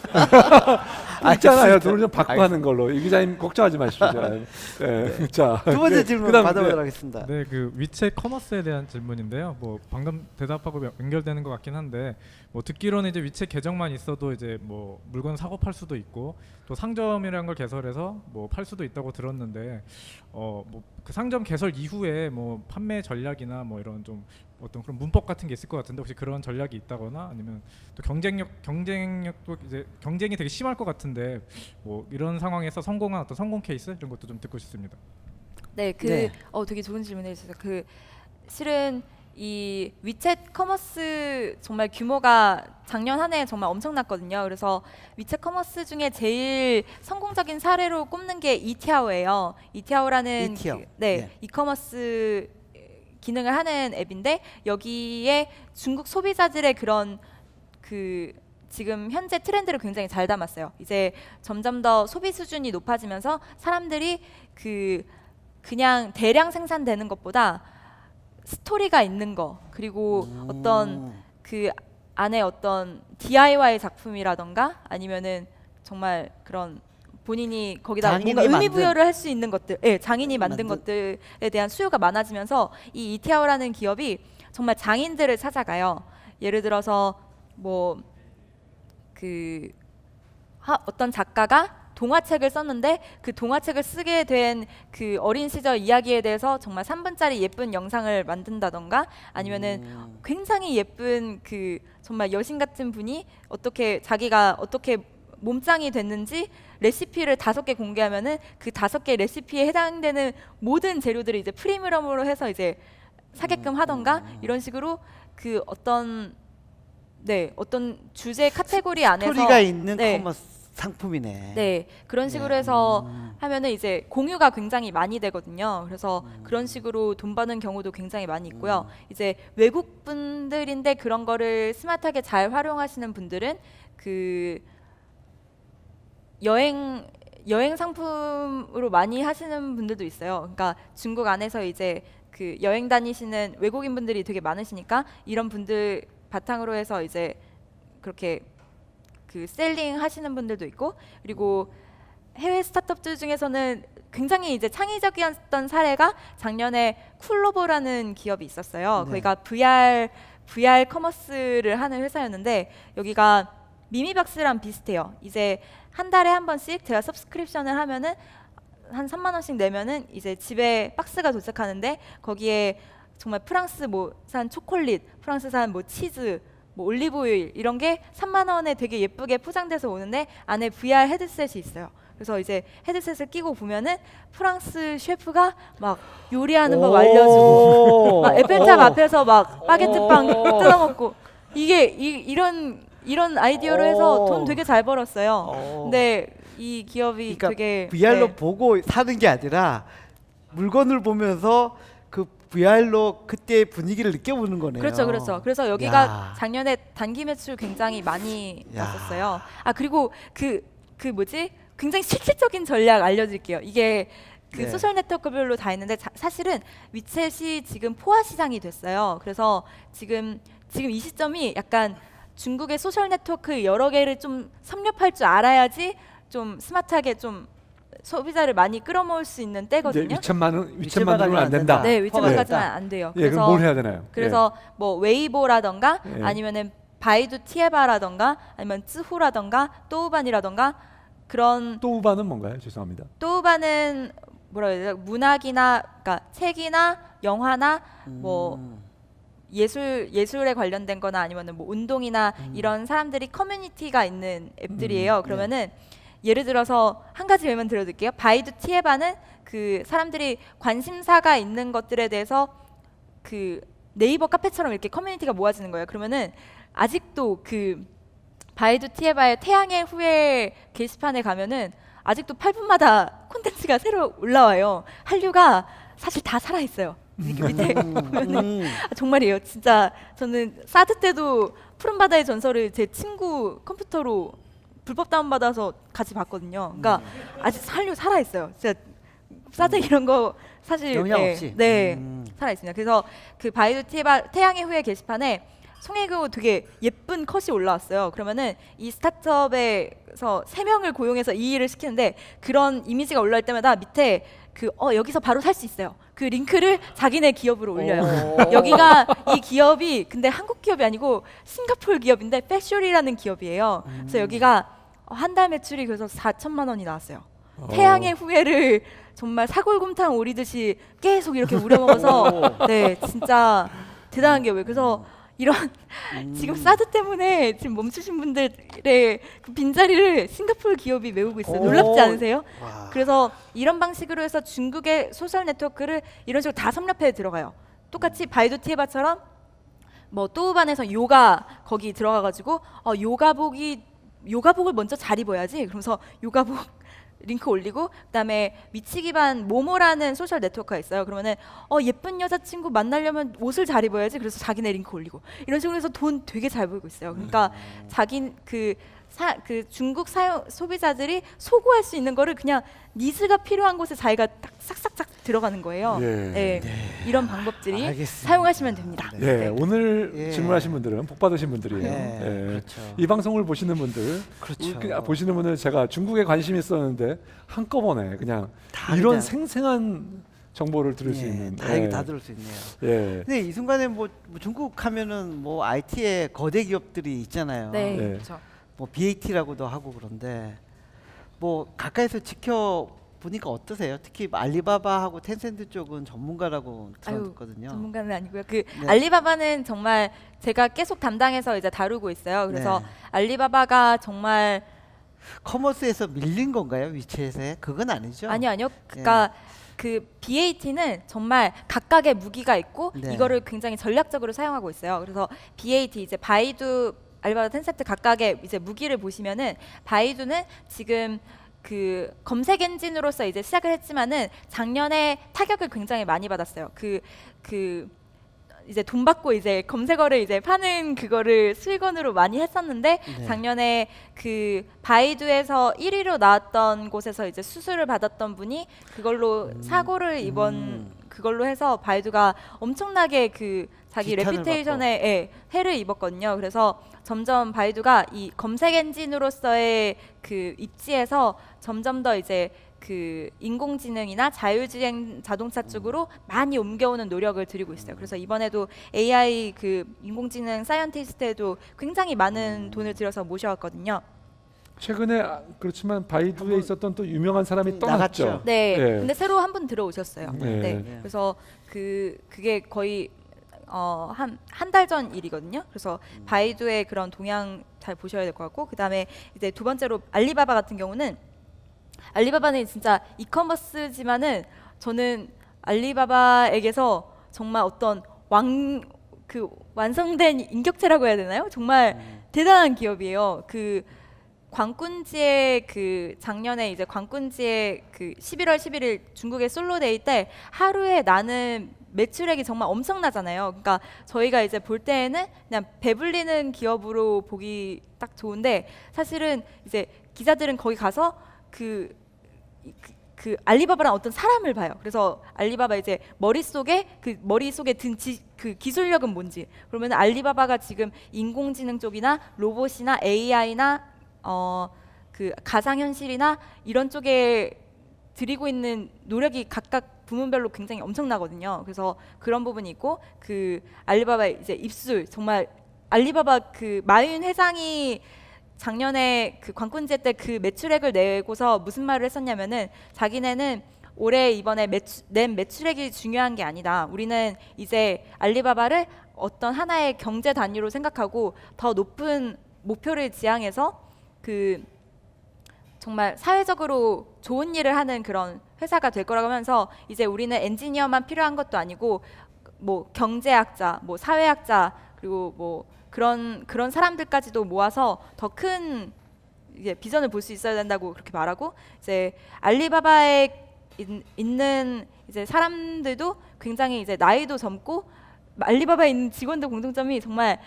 있잖아요. 돈을 좀 받고 하는 걸로. 이 기자님 걱정하지 마십시오. 네. 자, 두 번째 질문 그다음, 받아보도록 하겠습니다. 네, 그 위챗 커머스에 대한 질문인데요. 뭐 방금 대답하고 연결되는 것 같긴 한데 뭐 듣기로는 이제 위챗 계정만 있어도 이제 뭐 물건 사고 팔 수도 있고 또 상점이라는 걸 개설해서 뭐 팔 수도 있다고 들었는데 뭐 그 상점 개설 이후에 뭐 판매 전략이나 뭐 이런 좀 어떤 그런 문법 같은 게 있을 것 같은데 혹시 그런 전략이 있다거나 아니면 또 경쟁력도 이제 경쟁이 되게 심할 것 같은데 뭐 이런 상황에서 성공한 어떤 성공 케이스 이런 것도 좀 듣고 싶습니다. 네, 되게 좋은 질문해 주셔서 그 실은 이 위챗 커머스 정말 규모가 작년 한 해 정말 엄청났거든요. 그래서 위챗 커머스 중에 제일 성공적인 사례로 꼽는 게 이티아오예요. 이티아오라는 이커머스 기능을 하는 앱인데 여기에 중국 소비자들의 그런 그 지금 현재 트렌드를 굉장히 잘 담았어요. 이제 점점 더 소비 수준이 높아지면서 사람들이 그냥 대량 생산되는 것보다 스토리가 있는 거 그리고 어떤 그 안에 어떤 DIY 작품이라던가 아니면은 정말 그런 본인이 거기다 뭔가 의미 부여를 할 수 있는 것들, 장인이 만든 것들에 대한 수요가 많아지면서 이 이티아오라는 기업이 정말 장인들을 찾아가요. 예를 들어서 뭐 어떤 작가가 동화책을 썼는데 그 동화책을 쓰게 된 그 어린 시절 이야기에 대해서 정말 3분짜리 예쁜 영상을 만든다던가 아니면은 굉장히 예쁜 그 정말 여신 같은 분이 자기가 어떻게 몸짱이 됐는지 레시피를 5개 공개하면은 그 5개 레시피에 해당되는 모든 재료들을 이제 프리미엄으로 해서 이제 사게끔 하던가 이런 식으로 그 어떤 주제 카테고리 안에서 스토리가 있는 네. 커머스 상품이네. 네, 그런 식으로 해서 하면은 이제 공유가 굉장히 많이 되거든요. 그래서 그런 식으로 돈 버는 경우도 굉장히 많이 있고요. 이제 외국 분들인데 그런 거를 스마트하게 잘 활용하시는 분들은 그 여행 상품으로 많이 하시는 분들도 있어요. 그러니까 중국 안에서 이제 그 여행 다니시는 외국인 분들이 되게 많으시니까 이런 분들 바탕으로 해서 이제 그렇게 그 셀링 하시는 분들도 있고, 그리고 해외 스타트업들 중에서는 굉장히 이제 창의적이었던 사례가 작년에 쿨로버라는 기업이 있었어요. 네. 거기가 VR 커머스를 하는 회사였는데 여기가 미미박스랑 비슷해요. 이제 한 달에 한 번씩 제가 서브스크립션을 하면은 한 3만 원씩 내면은 이제 집에 박스가 도착하는데 거기에 정말 프랑스 산 초콜릿, 프랑스산 치즈, 올리브오일 이런 게 3만 원에 되게 예쁘게 포장돼서 오는데 안에 VR 헤드셋이 있어요. 그래서 이제 헤드셋을 끼고 보면은 프랑스 셰프가 막 요리하는 법 알려주고 막 에펠탑 앞에서 막 바게트빵 뜯어먹고 이런 아이디어로 해서 돈 되게 잘 벌었어요. 근데 이 기업이 그러니까 되게 VR로 보고 사는 게 아니라 물건을 보면서 그 VR로 그때 분위기를 느껴보는 거네요. 그렇죠. 그래서 여기가 작년에 단기 매출 굉장히 많이 났었어요. 아 그리고 굉장히 실질적인 전략 알려드릴게요. 이게 그 소셜 네트워크별로 다 있는데 사실은 위챗이 지금 포화 시장이 됐어요. 그래서 지금 이 시점이 약간 중국의 소셜 네트워크 여러 개를 좀 섭렵할 줄 알아야지 좀 스마트하게 좀 소비자를 많이 끌어모을 수 있는 때거든요. 위챗만으로는 안 된다. 네, 위챗만까지는 안 돼요. 예, 그럼 뭘 해야 되나요? 그래서 웨이보라던가 아니면은 바이두 티에바라던가 아니면 쯔후라던가 또우반이라던가 그런. 또우반은 뭔가요? 죄송합니다. 또우반은 뭐라 해야 되나 문학이나 그러니까 책이나 영화나 예술에 관련된 거나 아니면은 운동이나 이런 사람들이 커뮤니티가 있는 앱들이에요. 그러면은 예를 들어서 한 가지 예만 들어드릴게요. 바이두 티에바는 그 사람들이 관심사가 있는 것들에 대해서 그 네이버 카페처럼 이렇게 커뮤니티가 모아지는 거예요. 그러면은 아직도 그 바이두 티에바의 태양의 후예 게시판에 가면은 아직도 8분마다 콘텐츠가 새로 올라와요. 한류가 사실 다 살아있어요. 밑에 보면은 정말이에요. 진짜 저는 사드 때도 푸른 바다의 전설을 제 친구 컴퓨터로 불법 다운받아서 같이 봤거든요. 그러니까 아직 한류 살아있어요. 진짜 사드 이런 거 사실 영향 없이 살아있습니다. 그래서 그 바이두 티에바 태양의 후예 게시판에 송혜교 되게 예쁜 컷이 올라왔어요. 그러면은 이 스타트업에서 3명을 고용해서 이 일을 시키는데 그런 이미지가 올라올 때마다 밑에 여기서 바로 살 수 있어요. 그 링크를 자기네 기업으로 올려요. 여기가 이 기업이 근데 한국 기업이 아니고 싱가포르 기업인데 패쇼리라는 기업이에요. 그래서 여기가 한 달 매출이 그래서 4천만 원이 나왔어요. 태양의 후예를 정말 사골곰탕 오리듯이 계속 이렇게 우려먹어서 네 진짜 대단한 기업이에요. 그래서 이런 지금 사드 때문에 지금 멈추신 분들의 그 빈자리를 싱가포르 기업이 메우고 있어요. 놀랍지 않으세요? 그래서 이런 방식으로 해서 중국의 소셜 네트워크를 이런 식으로 다 섭렵해 들어가요. 똑같이 바이두 티에바처럼 또우반에서 요가 거기 들어가가지고 요가복을 먼저 잘 입어야지. 그러면서 요가복 링크 올리고 그다음에 위치 기반 모모라는 소셜 네트워크가 있어요. 그러면은 예쁜 여자친구 만나려면 옷을 잘 입어야지. 그래서 자기네 링크 올리고 이런 식으로 해서 돈 되게 잘 벌고 있어요. 그러니까 자기 그 중국 소비자들이 소구할 수 있는 거를 그냥 니즈가 필요한 곳에 자기가 딱 싹싹싹 들어가는 거예요. 이런 방법들이 알겠습니다. 사용하시면 됩니다. 오늘 질문하신 분들은 복 받으신 분들이에요. 그렇죠. 이 방송을 보시는 분들, 보시는 분들 제가 중국에 관심이 있었는데 한꺼번에 그냥 이런 생생한 정보를 들을 수 있는 다 들을 수 있네요. 근데 이 순간에 중국 하면은 IT의 거대 기업들이 있잖아요. 그렇죠. BAT라고도 하고 그런데 뭐 가까이서 지켜보니까 어떠세요? 특히 알리바바하고 텐센트 쪽은 전문가라고 들었거든요. 전문가는 아니고요. 그 알리바바는 정말 제가 계속 담당해서 이제 다루고 있어요. 그래서 알리바바가 정말 커머스에서 밀린 건가요? 위챗에? 그건 아니죠? 아니요. 그러니까 그 BAT는 정말 각각의 무기가 있고 이거를 굉장히 전략적으로 사용하고 있어요. 그래서 BAT 이제 바이두, 알리바바, 텐센트 각각의 이제 무기를 보시면은 바이두는 지금 그 검색 엔진으로서 이제 시작을 했지만은 작년에 타격을 굉장히 많이 받았어요. 그 이제 돈 받고 이제 검색어를 이제 파는 그거를 수익원으로 많이 했었는데 작년에 그 바이두에서 1위로 나왔던 곳에서 이제 수수를 받았던 분이 그걸로 사고를 그걸로 해서 바이두가 엄청나게 그 자기 레퓨테이션에 해를 입었거든요. 그래서 점점 바이두가 이 검색 엔진으로서의 그 입지에서 점점 더 이제 그 인공지능이나 자율주행 자동차 쪽으로 많이 옮겨오는 노력을 들이고 있어요. 그래서 이번에도 AI 그 인공지능 사이언티스트에도 굉장히 많은 돈을 들여서 모셔왔거든요. 최근에 그렇지만 바이두에 있었던 또 유명한 사람이 떠났죠. 네. 근데 새로 한 분 들어오셨어요. 그래서 그게 거의 한 달 전 일이거든요. 그래서 바이두의 그런 동향 잘 보셔야 될 것 같고, 그다음에 이제 두 번째로 알리바바 같은 경우는 알리바바는 진짜 이커머스지만은 저는 알리바바에게서 정말 어떤 완성된 인격체라고 해야 되나요? 정말 대단한 기업이에요. 그 광군지의 그 작년에 이제 광군지의 그 11월 11일 중국의 솔로데이 때 하루에 나는 매출액이 정말 엄청나잖아요. 그러니까 저희가 이제 볼 때에는 그냥 배불리는 기업으로 보기 딱 좋은데 사실은 이제 기자들은 거기 가서 그 알리바바란 어떤 사람을 봐요. 그래서 알리바바 이제 머릿속에 든 그 기술력은 뭔지, 그러면 알리바바가 지금 인공지능 쪽이나 로봇이나 AI나 그 가상현실이나 이런 쪽에 들이고 있는 노력이 각각 부문별로 굉장히 엄청나거든요. 그래서 그런 부분이 있고, 그 알리바바 이제 입술, 정말 알리바바 그 마윈 회장이 작년에 그 광군제 때 그 매출액을 내고서 무슨 말을 했었냐면은 자기네는 올해 이번에 낸 매출액이 중요한 게 아니다. 우리는 이제 알리바바를 어떤 하나의 경제 단위로 생각하고 더 높은 목표를 지향해서 그 정말 사회적으로 좋은 일을 하는 그런 회사가 될 거라고 하면서, 이제 우리는 엔지니어만 필요한 것도 아니고 뭐 경제학자, 뭐 사회학자, 그리고 뭐 그런 사람들까지도 모아서 더 큰 비전을 볼 수 있어야 된다고 그렇게 말하고, 이제 알리바바에 있는 이제 사람들도 굉장히 이제 나이도 젊고, 알리바바에 있는 직원들 공통점이 정말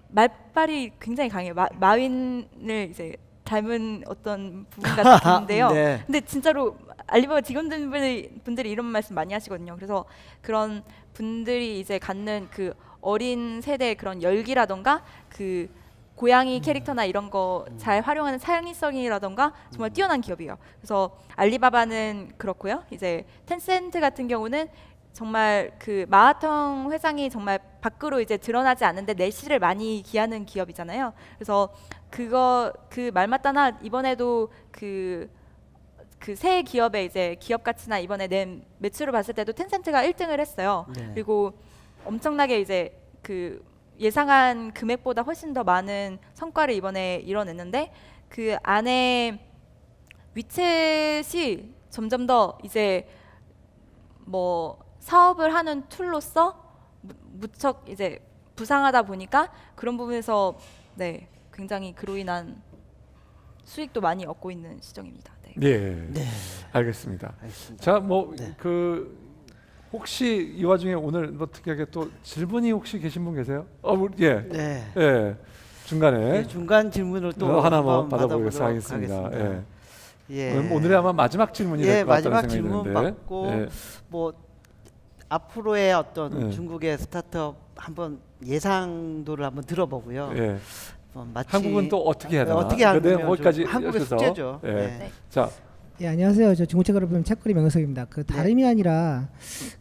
말빨이 굉장히 강해요. 마윈을 이제 닮은 어떤 부분 같은데요. 근데 진짜로 알리바바 직원분들이 이런 말씀 많이 하시거든요. 그래서 그런 분들이 이제 갖는 그 어린 세대의 그런 열기라던가 그 고양이 캐릭터나 이런 거 잘 활용하는 창의성이라던가 정말 뛰어난 기업이에요. 그래서 알리바바는 그렇고요. 이제 텐센트 같은 경우는 정말 그 마하텅 회장이 정말 밖으로 이제 드러나지 않는데 내실을 많이 기하는 기업이잖아요. 그래서 그 말 맞다나 이번에도 그 새 기업의 이제 기업 가치나 이번에 낸 매출을 봤을 때도 텐센트가 1등을 했어요. 그리고 엄청나게 이제 그 예상한 금액보다 훨씬 더 많은 성과를 이번에 이뤄냈는데, 그 안에 위챗이 점점 더 이제 뭐 사업을 하는 툴로서 무척 이제 부상하다 보니까 그런 부분에서 굉장히 그로 인한 수익도 많이 얻고 있는 시점입니다. 알겠습니다. 자, 뭐 혹시 이 와중에 오늘 뭐 특이하게 또 질문이 혹시 계신 분 계세요? 중간에 중간 질문을 또 하나 뭐 받아보도록 하겠습니다. 오늘이 아마 마지막 질문이 될 것 같다는 생각이 드는데. 마지막 질문 받고 뭐 앞으로의 어떤 중국의 스타트업 한번 예상도를 한번 들어보고요. 한국은 또 어떻게 해야 되나? 어떻게 하면 거기까지 한국의 숙제죠. 자. 안녕하세요. 저 중국책으로 보면 책거리 명석입니다. 그 다름이 아니라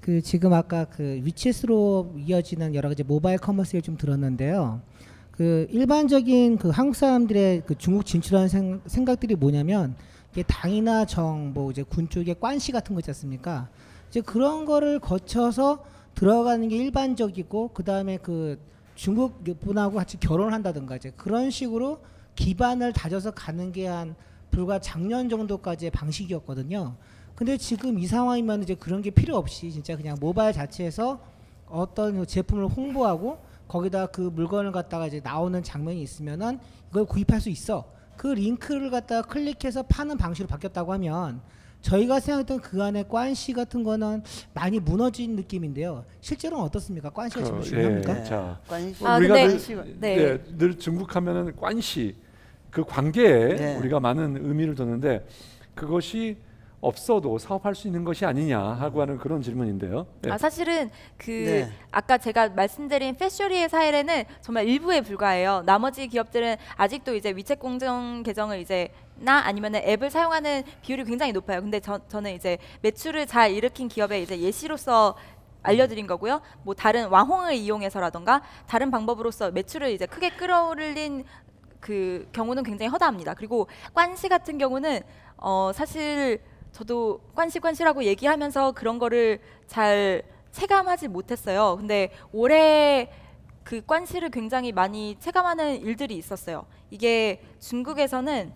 그 지금 아까 그 위챗으로 이어지는 여러 가지 모바일 커머스를 좀 들었는데요. 그 일반적인 그 한국 사람들의 그 중국 진출하는 생각들이 뭐냐면 이게 당이나 정, 뭐 이제 군 쪽의 관시 같은 거 있지 않습니까? 이제 그런 거를 거쳐서 들어가는 게 일반적이고 그 다음에 그 중국 분하고 같이 결혼을 한다든가 이제 그런 식으로 기반을 다져서 가는 게 한 불과 작년 정도까지의 방식이었거든요. 근데 지금 이 상황이면 이제 그런 게 필요 없이 진짜 그냥 모바일 자체에서 어떤 제품을 홍보하고 거기다 그 물건을 갖다가 이제 나오는 장면이 있으면은 이걸 구입할 수 있어. 그 링크를 갖다가 클릭해서 파는 방식으로 바뀌었다고 하면 저희가 생각했던 그 안에 관시 같은 거는 많이 무너진 느낌인데요. 실제로는 어떻습니까? 관시가 지금 중요합니까? 예, 자, 관시. 우리가 네. 늘 중국하면은 관시 그 관계에 네. 우리가 많은 의미를 두는데 그것이 없어도 사업할 수 있는 것이 아니냐 하고 하는 그런 질문인데요. 네. 사실은 네. 아까 제가 말씀드린 패쇼리의 사례는 정말 일부에 불과해요. 나머지 기업들은 아직도 이제 위챗 공정 계정을 이제 아니면은 앱을 사용하는 비율이 굉장히 높아요. 근데 저는 이제 매출을 잘 일으킨 기업의 이제 예시로서 알려드린 거고요. 뭐 다른 와홍을 이용해서라던가 다른 방법으로서 매출을 이제 크게 끌어올린 그 경우는 굉장히 허다합니다. 그리고 관시 같은 경우는 사실 저도 관시라고 얘기하면서 그런 거를 잘 체감하지 못했어요. 근데 올해 그 관시를 굉장히 많이 체감하는 일들이 있었어요. 이게 중국에서는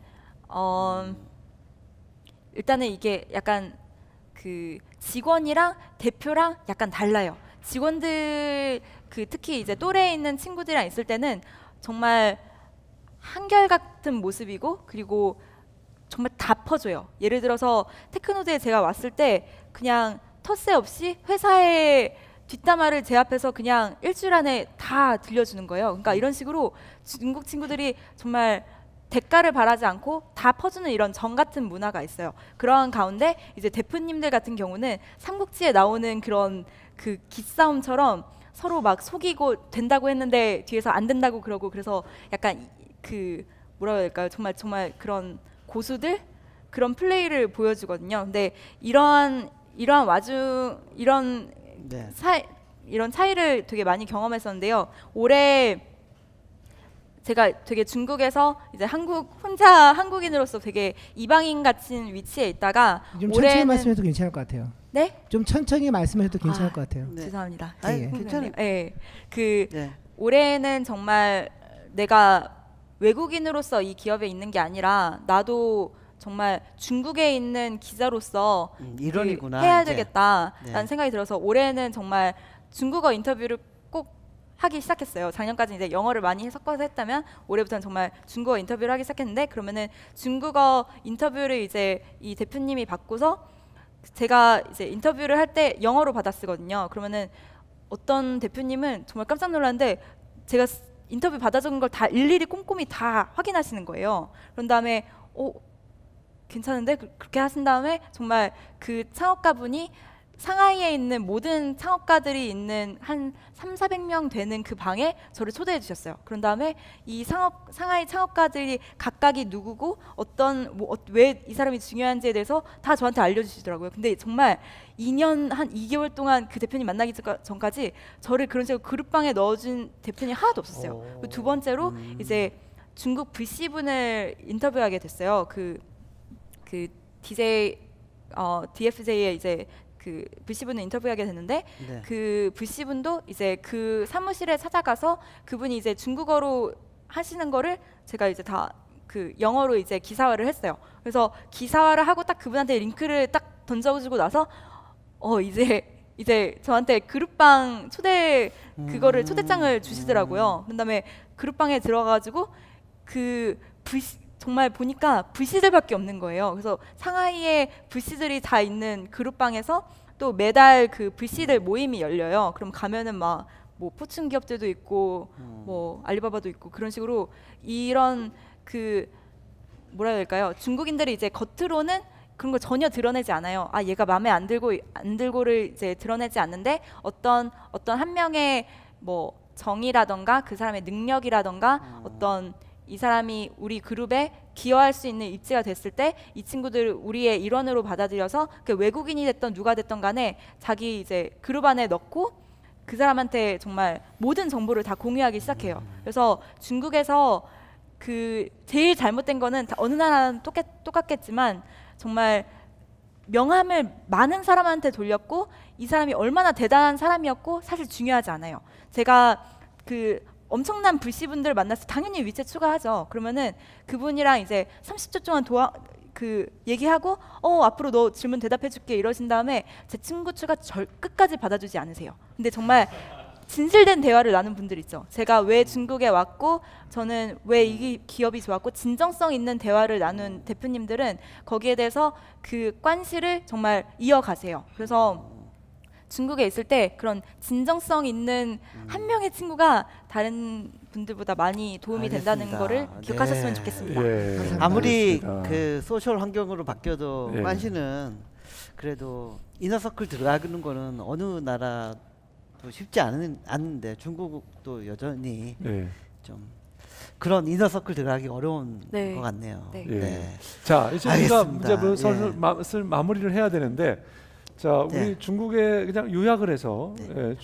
일단은 이게 약간 그 직원이랑 대표랑 약간 달라요. 직원들 그 특히 이제 또래에 있는 친구들이랑 있을 때는 정말 한결같은 모습이고 그리고 정말 다 퍼줘요. 예를 들어서 테크노드에 제가 왔을 때 그냥 텃세 없이 회사의 뒷담화를 제 앞에서 그냥 일주일 안에 다 들려주는 거예요. 그러니까 이런 식으로 중국 친구들이 정말 대가를 바라지 않고 다 퍼주는 이런 정 같은 문화가 있어요. 그러한 가운데 이제 대표님들 같은 경우는 삼국지에 나오는 그런 그 기싸움처럼 서로 막 속이고 된다고 했는데 뒤에서 안 된다고 그러고 그래서 약간 그 뭐라 해야 될까요? 정말 그런 고수들 그런 플레이를 보여주거든요. 근데 이런 차이를 되게 많이 경험했었는데요. 올해 제가 되게 중국에서 이제 혼자 한국인으로서 되게 이방인 같은 위치에 있다가 좀 천천히 말씀해도 괜찮을 것 같아요. 네? 좀 천천히 말씀해도 괜찮을 것 같아요. 네. 죄송합니다. 괜찮아요. 네. 네. 올해는 정말 내가 외국인으로서 이 기업에 있는 게 아니라 나도 정말 중국에 있는 기자로서 일원이구나, 해야 이제. 되겠다라는 생각이 들어서 올해는 정말 중국어 인터뷰를 꼭 하기 시작했어요. 작년까지 이제 영어를 많이 섞어서 했다면 올해부터는 정말 중국어 인터뷰를 하기 시작했는데 그러면은 중국어 인터뷰를 이제 이 대표님이 받고서 제가 이제 인터뷰를 할 때 영어로 받아 쓰거든요. 그러면은 어떤 대표님은 정말 깜짝 놀랐는데 제가 인터뷰 받아 적은 걸 다 일일이 꼼꼼히 다 확인하시는 거예요. 그런 다음에 괜찮은데? 그렇게 하신 다음에 정말 그 창업가분이 상하이에 있는 모든 창업가들이 있는 한 300~400명 되는 그 방에 저를 초대해 주셨어요. 그런 다음에 이 상하이 창업가들이 각각이 누구고 왜 이 사람이 중요한지에 대해서 다 저한테 알려주시더라고요. 근데 정말 2년 한 2개월 동안 그 대표님 만나기 전까지 저를 그런 식으로 그룹방에 넣어준 대표님 하나도 없었어요. 두 번째로 이제 중국 VC분을 인터뷰하게 됐어요. 그 DFJ의 이제 그 VC분을 인터뷰하게 됐는데 네. 그 VC분도 이제 그 사무실에 찾아가서 그분이 이제 중국어로 하시는 거를 제가 이제 다 그 영어로 이제 기사화를 했어요. 그래서 기사화를 하고 딱 그분한테 링크를 딱 던져주고 나서 이제 저한테 그룹방 그거를 초대장을 주시더라고요. 그다음에 그룹방에 들어가가지고 정말 보니까 VC들밖에 없는 거예요. 그래서 상하이에 VC들이 다 있는 그룹방에서 또 매달 그 VC들 모임이 열려요. 그럼 가면은 막 뭐 포춘 기업들도 있고 뭐 알리바바도 있고 그런 식으로 이런 그 뭐라 해야 될까요? 중국인들이 이제 겉으로는 그런 걸 전혀 드러내지 않아요. 얘가 마음에 안 들고를 이제 드러내지 않는데 어떤 한 명의 뭐 정의라던가 그 사람의 능력이라던가 어떤 이 사람이 우리 그룹에 기여할 수 있는 입지가 됐을 때 이 친구들을 우리의 일원으로 받아들여서 그 외국인이 됐던 누가 됐던 간에 자기 이제 그룹 안에 넣고 그 사람한테 정말 모든 정보를 다 공유하기 시작해요. 그래서 중국에서 그 제일 잘못된 거는 다 어느 나라는 똑같겠지만 정말 명함을 많은 사람한테 돌렸고 이 사람이 얼마나 대단한 사람이었고 사실 중요하지 않아요. 제가 그 엄청난 VC분들 만났을 때 당연히 위챗 추가하죠. 그러면은 그분이랑 이제 30초 동안 얘기하고 앞으로 너 질문 대답해줄게 이러신 다음에 제 친구 추가 끝까지 받아주지 않으세요. 근데 정말 진실된 대화를 나눈 분들 있죠. 제가 왜 중국에 왔고 저는 왜 이 기업이 좋았고 진정성 있는 대화를 나눈 대표님들은 거기에 대해서 그 관시를 정말 이어가세요. 그래서 중국에 있을 때 그런 진정성 있는 한 명의 친구가 다른 분들보다 많이 도움이 된다는 거를 기억하셨으면 좋겠습니다. 예, 아무리 알겠습니다. 그 소셜 환경으로 바뀌어도 예. 관시는 그래도 이너서클 들어가는 거는 어느 나라도 쉽지 않은데 중국도 여전히 예. 좀 그런 이너서클 들어가기 어려운 네. 것 같네요. 네. 예. 자, 이제 우리가 알겠습니다. 이제 슬 마무리를 해야 되는데, 자, 우리 네. 중국에 그냥 요약을 해서 네.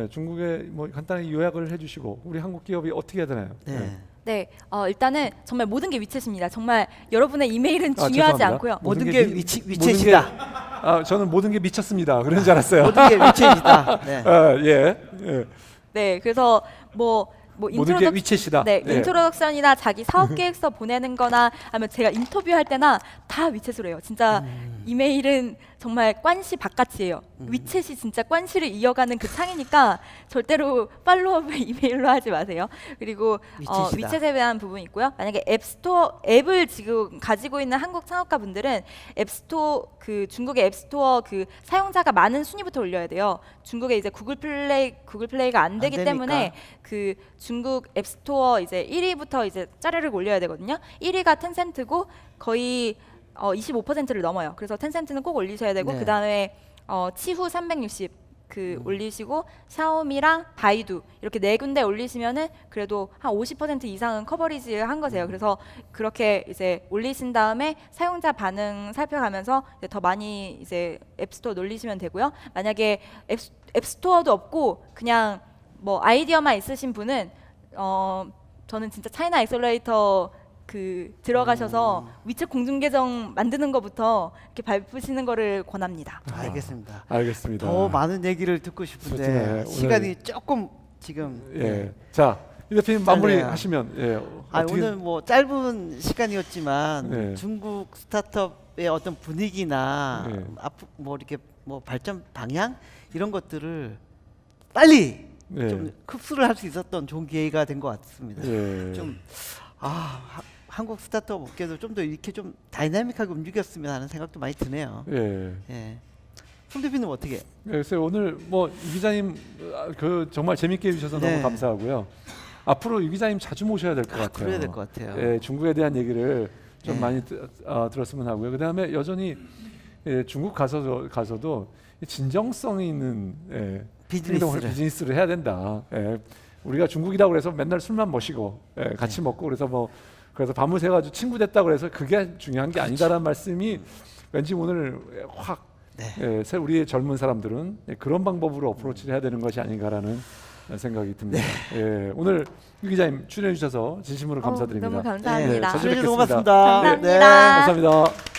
중국에 뭐 간단히 요약을 해주시고 우리 한국 기업이 어떻게 해야 되나요? 네. 네, 일단은 정말 모든 게 위챗입니다. 정말 여러분의 이메일은 중요하지 죄송합니다. 않고요. 모든 게 위챗이다. 저는 모든 게 미쳤습니다. 그런 줄 알았어요. 모든 게 위챗이다. 네. 예. 네, 그래서 뭐 모든 게 위챗이다. 네, 예. 인트로덕션이나 자기 사업 계획서 보내는 거나 아니면 제가 인터뷰할 때나 다 위챗으로 해요. 진짜 이메일은 정말 관시 바깥이에요. 위챗이 진짜 관시를 이어가는 그 창이니까 절대로 팔로우업을 이메일로 하지 마세요. 그리고 위챗이다. 위챗에 대한 부분이 있고요. 만약에 앱을 지금 가지고 있는 한국 창업가 분들은 그 중국의 앱스토어 그 사용자가 많은 순위부터 올려야 돼요. 중국에 이제 구글 플레이가 안 되기 때문에 그 중국 앱스토어 이제 1위부터 이제 짜르륵 올려야 되거든요. 1위가 텐센트고 거의 25%를 넘어요. 그래서 텐센트는 꼭 올리셔야 되고 네. 그 다음에 치후 360 올리시고 샤오미랑 바이두 이렇게 네 군데 올리시면은 그래도 한 50% 이상은 커버리지 한 거세요. 그래서 그렇게 이제 올리신 다음에 사용자 반응 살펴가면서 이제 더 많이 이제 앱스토어 놀리시면 되고요. 만약에 앱스토어도 없고 그냥 뭐 아이디어만 있으신 분은 저는 진짜 차이나 엑셀러레이터 들어가셔서 위챗 공중 계정 만드는 것부터 이렇게 밟으시는 거를 권합니다. 알겠습니다. 알겠습니다. 더 많은 얘기를 듣고 싶은데 그렇죠. 네, 시간이 조금 지금 예. 자, 이 대표님 마무리하시면 오늘 뭐 짧은 시간이었지만 네. 중국 스타트업의 어떤 분위기나 네. 뭐 이렇게 뭐 발전 방향 이런 것들을 빨리 네. 좀 흡수를 할 수 있었던 좋은 기회가 된 것 같습니다. 예. 좀 한국 스타트업 업계도 좀 더 이렇게 좀 다이나믹하게 움직였으면 하는 생각도 많이 드네요. 예. 예. 손 대표님 어떻게? 글쎄요, 오늘 뭐 유 기자님 정말 재밌게 해주셔서 네. 너무 감사하고요. 앞으로 유 기자님 자주 모셔야 될 것 같아요. 그래야 될 것 같아요. 예, 중국에 대한 얘기를 좀 네. 많이 들었으면 하고요. 그다음에 여전히 중국 가서도 진정성 있는 비즈니스를 해야 된다. 예. 우리가 중국이라고 그래서 맨날 술만 마시고 같이 먹고 그래서 밤을 새가지고 친구 됐다고 그래서 그게 중요한 게 아니다라는 말씀이 왠지 오늘 확 우리의 젊은 사람들은 그런 방법으로 어프로치를 해야 되는 것이 아닌가라는 생각이 듭니다. 예, 오늘 유 기자님 출연해 주셔서 진심으로 감사드립니다. 너무 감사합니다. 자주 뵙겠습니다. 고맙습니다. 감사합니다. 감사합니다.